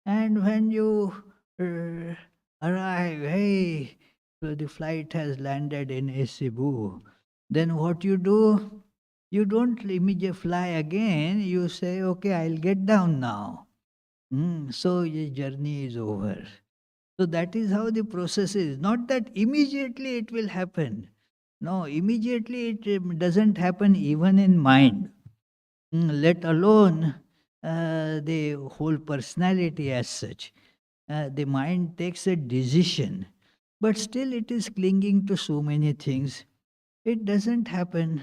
And when you uh, arrive, hey, so the flight has landed in Cebu, then what you do? You don't immediately fly again. You say, okay, I'll get down now. So your journey is over. So that is how the process is. Not that immediately it will happen. No, immediately it doesn't happen even in mind, let alone the whole personality as such. The mind takes a decision, but still it is clinging to so many things. It doesn't happen.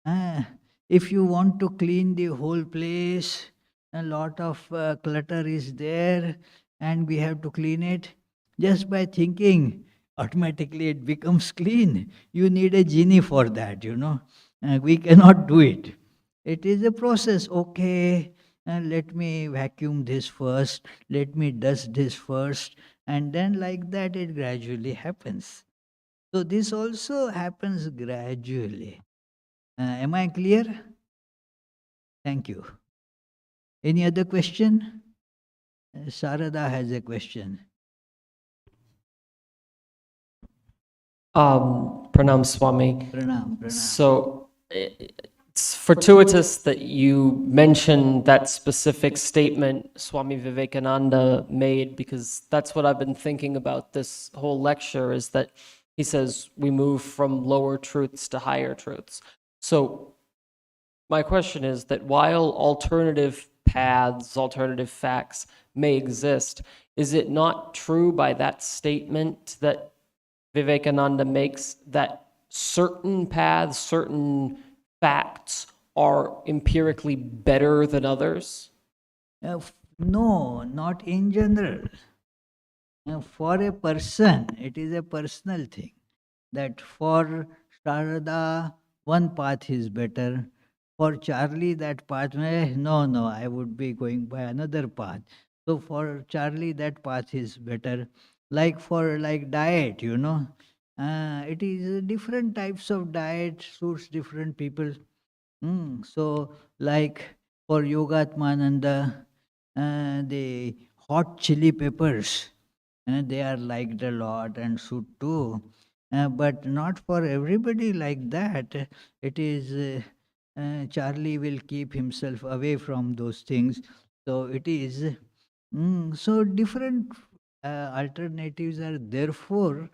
Ah, if you want to clean the whole place, a lot of clutter is there. and we have to clean it. Just by thinking, automatically it becomes clean. You need a genie for that, you know. We cannot do it. It is a process. Okay, let me vacuum this first, let me dust this first, and then like that it gradually happens. So this also happens gradually. Am I clear? Thank you. Any other question? Sarada has a question. Pranam Swami. Pranam, pranam. So it's fortuitous that you mentioned that specific statement Swami Vivekananda made, because that's what I've been thinking about this whole lecture, is that he says we move from lower truths to higher truths. So my question is that while alternative paths, alternative facts may exist, is it not true by that statement that Vivekananda makes that certain paths, certain facts are empirically better than others? No, not in general. For a person, it is a personal thing. That for Sharada, one path is better. For Charlie, that path, no, I would be going by another path. So for Charlie, that path is better. Like for like diet, you know, it is different types of diet suits different people. So like for Yogatmananda, the hot chili peppers, they are liked a lot and should too. But not for everybody like that. It is Charlie will keep himself away from those things. So it is so different alternatives are therefore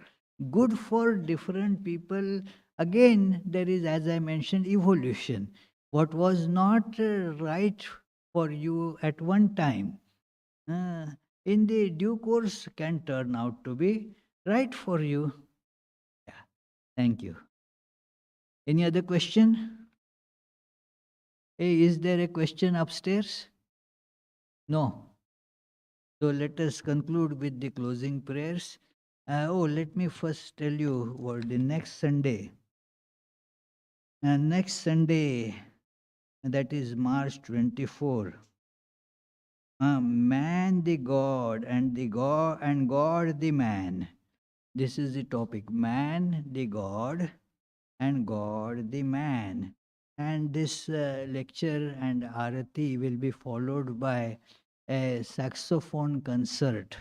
good for different people. Again, there is, as I mentioned, evolution. What was not right for you at one time, uh, in the due course can turn out to be right for you. Yeah. Thank you. Any other question? Hey, is there a question upstairs? No. So let us conclude with the closing prayers. Let me first tell you what the next Sunday. Next Sunday, that is March 24. Man the God and the God and God the man. This is the topic. Man the God and God the man. And this lecture and arati will be followed by a saxophone concert,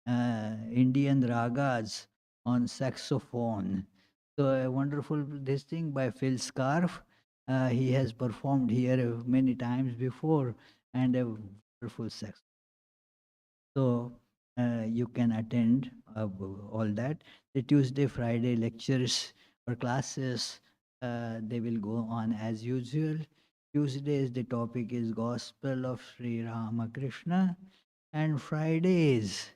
Indian ragas on saxophone. So a wonderful this thing by Phil Scarf. He has performed here many times before, and a wonderful sax. So you can attend all that. The Tuesday, Friday lectures or classes, they will go on as usual. Tuesdays, the topic is Gospel of Sri Ramakrishna, and Fridays,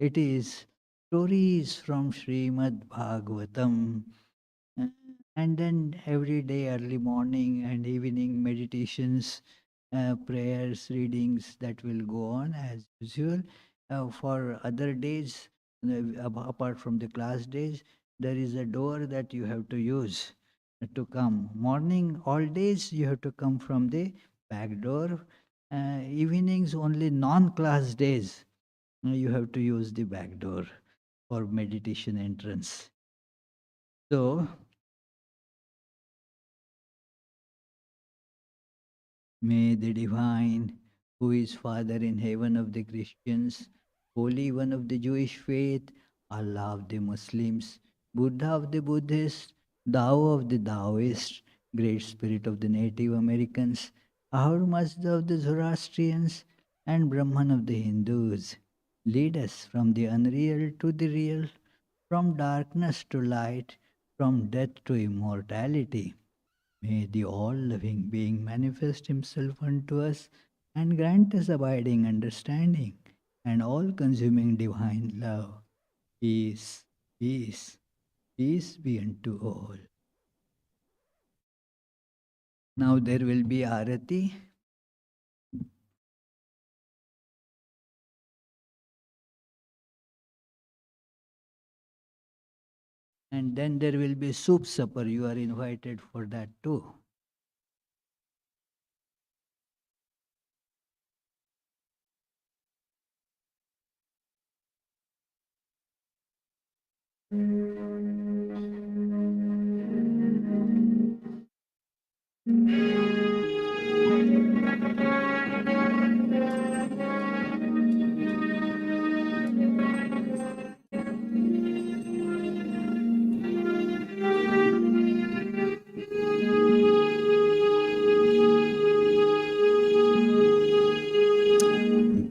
it is stories from Srimad Bhagavatam. Uh, And then every day, early morning and evening meditations, prayers, readings that will go on as usual. For other days, apart from the class days, there is a door that you have to use to come. Morning, all days, you have to come from the back door. Evenings, only non class days, you have to use the back door for meditation entrance. So, may the Divine, who is Father in heaven of the Christians, Holy One of the Jewish faith, Allah of the Muslims, Buddha of the Buddhists, Tao of the Taoists, Great Spirit of the Native Americans, Ahura Mazda of the Zoroastrians, and Brahman of the Hindus, lead us from the unreal to the real, from darkness to light, from death to immortality. May the all loving being manifest himself unto us and grant us abiding understanding and all consuming divine love. Peace, peace, peace be unto all. Now there will be arati. And then there will be soup supper. You are invited for that too.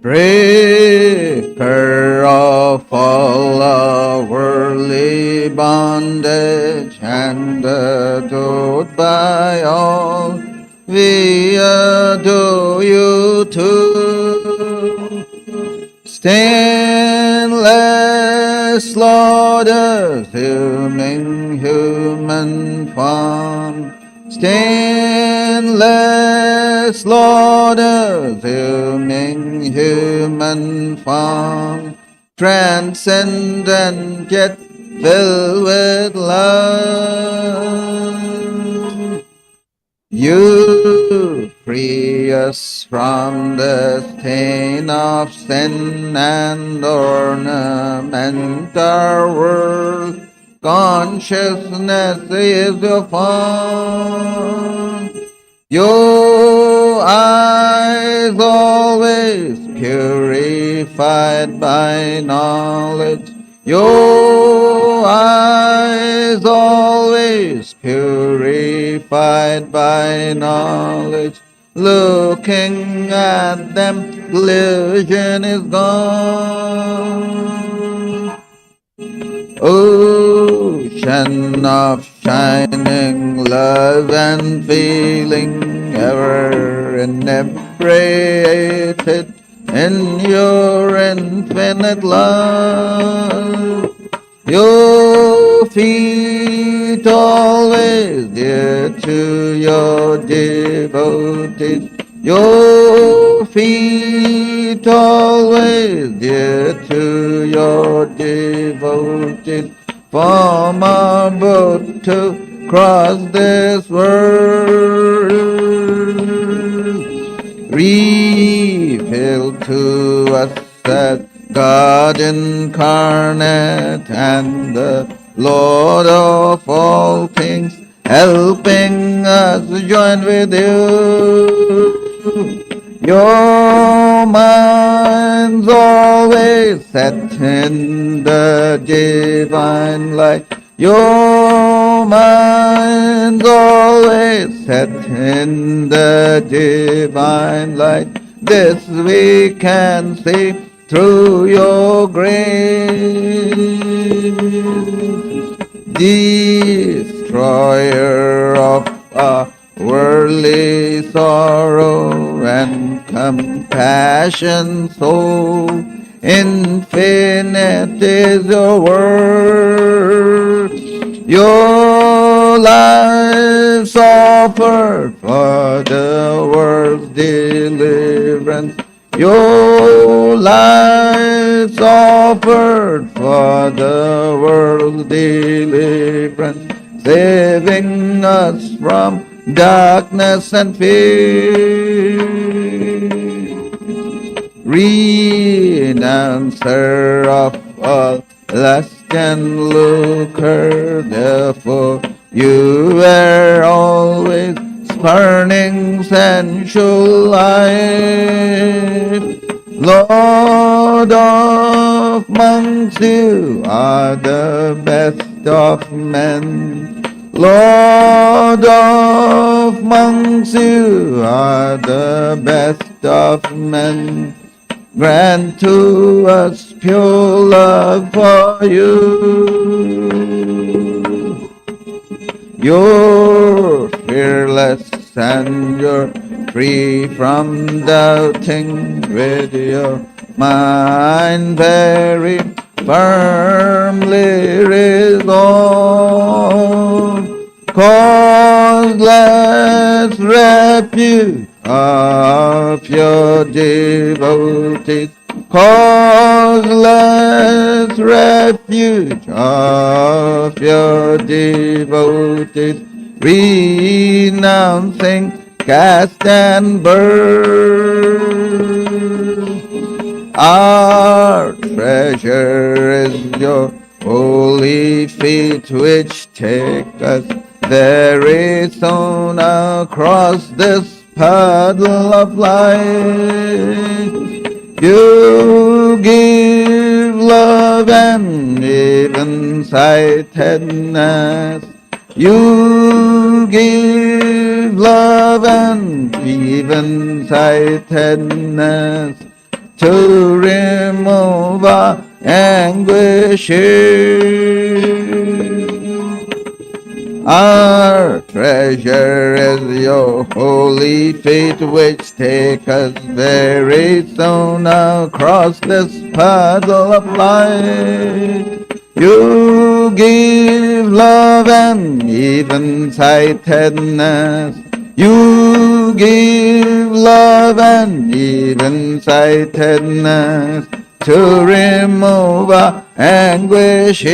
Breaker of all our worldly bondage and adored by all, we adore you too. Stainless Lord, assuming human form. Stainless Lord, assuming human form. Transcendent yet filled with love. You free us from the stain of sin and ornament our world. Consciousness is your form. Your eyes always purified by knowledge. Your eyes always purified by knowledge. Looking at them, illusion is gone. Ocean of shining love and feeling, ever inebriated in your infinite love. Your feet always dear to your devotees. Your feet always dear to your devotees. Form our boat to cross this world. Reveal to us that God incarnate and the Lord of all things, helping us join with you. Your mind's always set in the divine light. Your mind's always set in the divine light. This we can see through your grace. Destroyer of our worldly sorrow and compassion so infinite is your word. Your life's offered for the world's deliverance. Your life's offered for the world's deliverance, saving us from darkness and fear. Renouncer of all lust and lucre, therefore you were always spurning sensual life. Lord of monks, you are the best of men. Lord of monks, you are the best of men. Grant to us pure love for you. You're fearless and you're free from doubting, with your mind very firmly resolved. Causeless refuge of your devotees, causeless refuge of your devotees, renouncing caste and birth. Our treasure is your holy feet, which take us very soon across this puddle of life. You give love and even-sightedness. You give love and even-sightedness to remove our anguishes. Our treasure is your holy feet, which take us very soon across this puddle of life. You give love and even-sightedness. You give love and even-sightedness to remove our anguishes.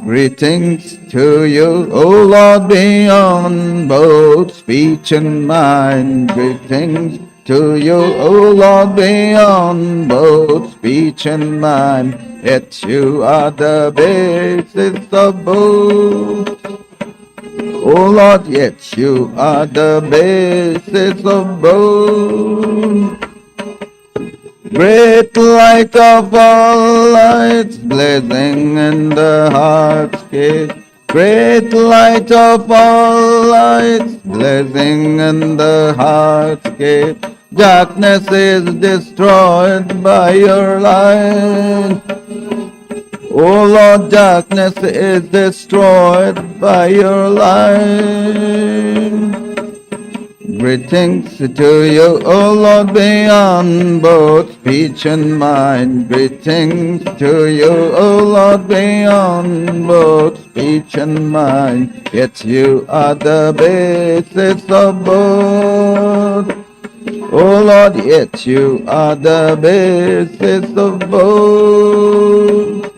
Greetings to you, O Lord, beyond both speech and mind. Greetings to you, O Lord, beyond both speech and mind. Yet you are the basis of both. O Lord, yet you are the basis of both. Great light of all lights, blazing in the heart's gate. Great light of all lights, blazing in the heart's gate. Darkness is destroyed by your light. O Lord, darkness is destroyed by your light. Greetings to you, O Lord, beyond both speech and mind. Greetings to you, O Lord, beyond both speech and mind. Yet you are the basis of both. O Lord, yet you are the basis of both.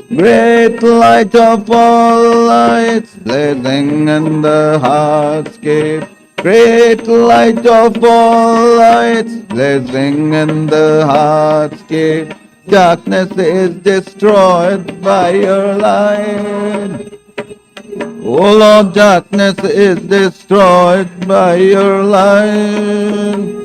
Great light of all lights, blazing in the heart's gate. Great light of all lights, blazing in the heart's gate. Darkness is destroyed by your light. O Lord, darkness is destroyed by your light.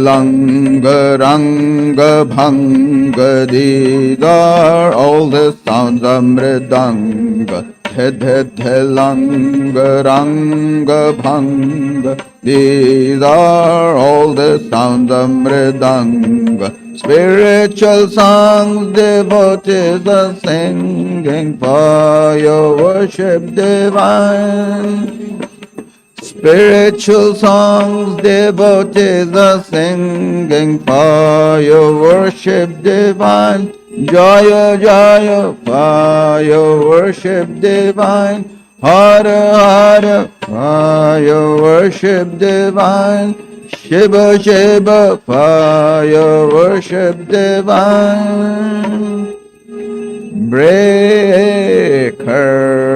Langa ranga bhanga, these are all the sounds of mridanga. Langa ranga bhanga, these are all the sounds of mridanga. Spiritual songs devotees are singing for your worship divine. Spiritual songs devotees are singing for your worship divine. Jaya Jaya for your worship divine. Hara Hara for your worship divine. Shiva Shiva for your worship divine. Breaker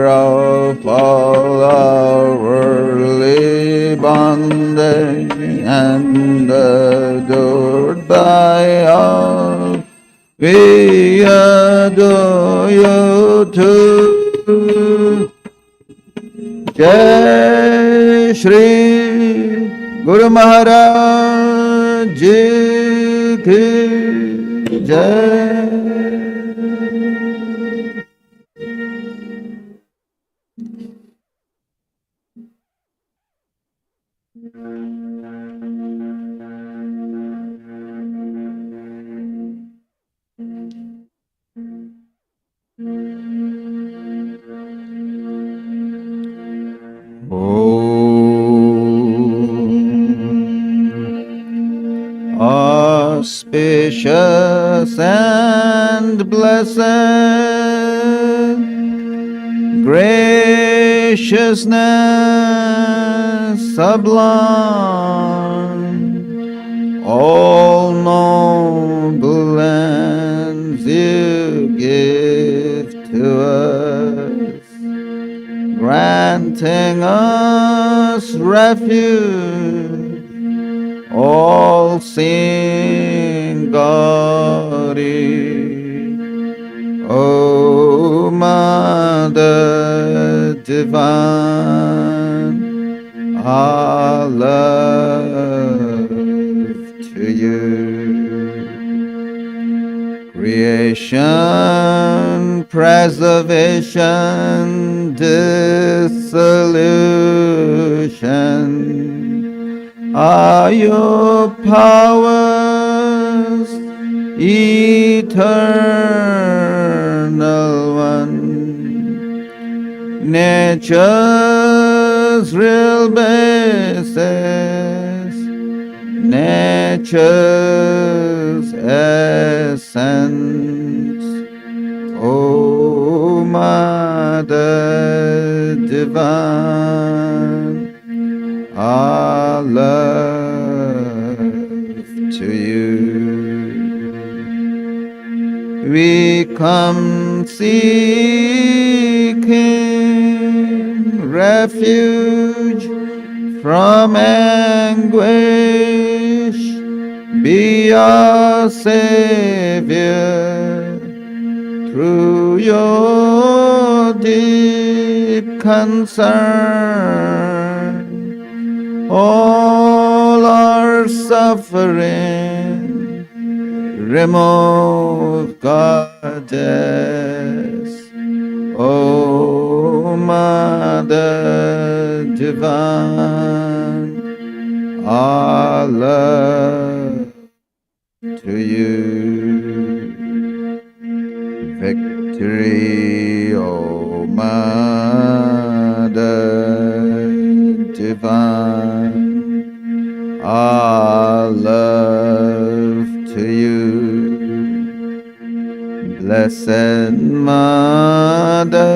of all our worldly bondage and adored by all, we adore you too. Jai Shri Guru Maharaj Ji Ki Jai. Auspicious and blessed graciousness sublime, all noble ends you give to us, granting us refuge, all-seeing God. O Mother Divine, our love to you. Creation, preservation, dissolution are your powers, eternal one. Nature's real basis, nature's essence. O Mother Divine, our love to you. We come seeking refuge from anguish. Be our Savior through your deep concern. All our suffering remove, Goddess. O Mother Divine, our love to you. Victory, O Mother Divine, our love to you. Blessed Mother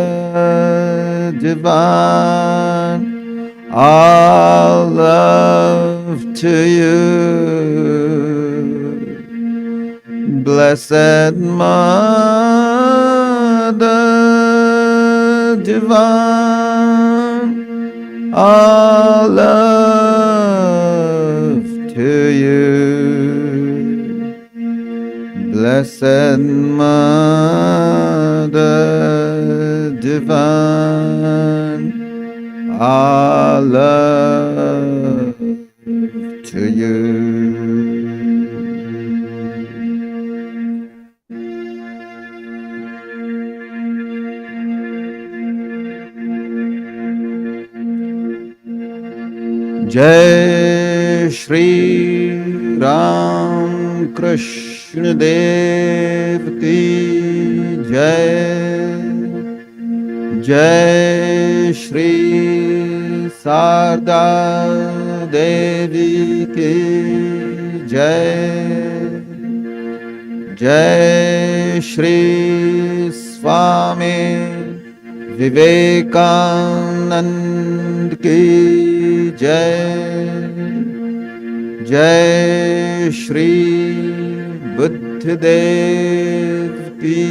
Divine, our love to you. Blessed Mother Divine, our love to you. Blessed Mother Divine, our love to you. Jai Shri Ram Krishna Dev Ki Jai, Jai Shri Sarda Devi Ki Jai, Jai Shri Swami Vivekanand Ki Jai, Jai Shri Buddhadev Ki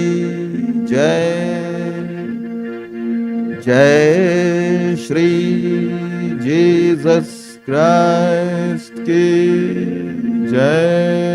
Jai, Jai Shri Jesus Christ Ki Jai.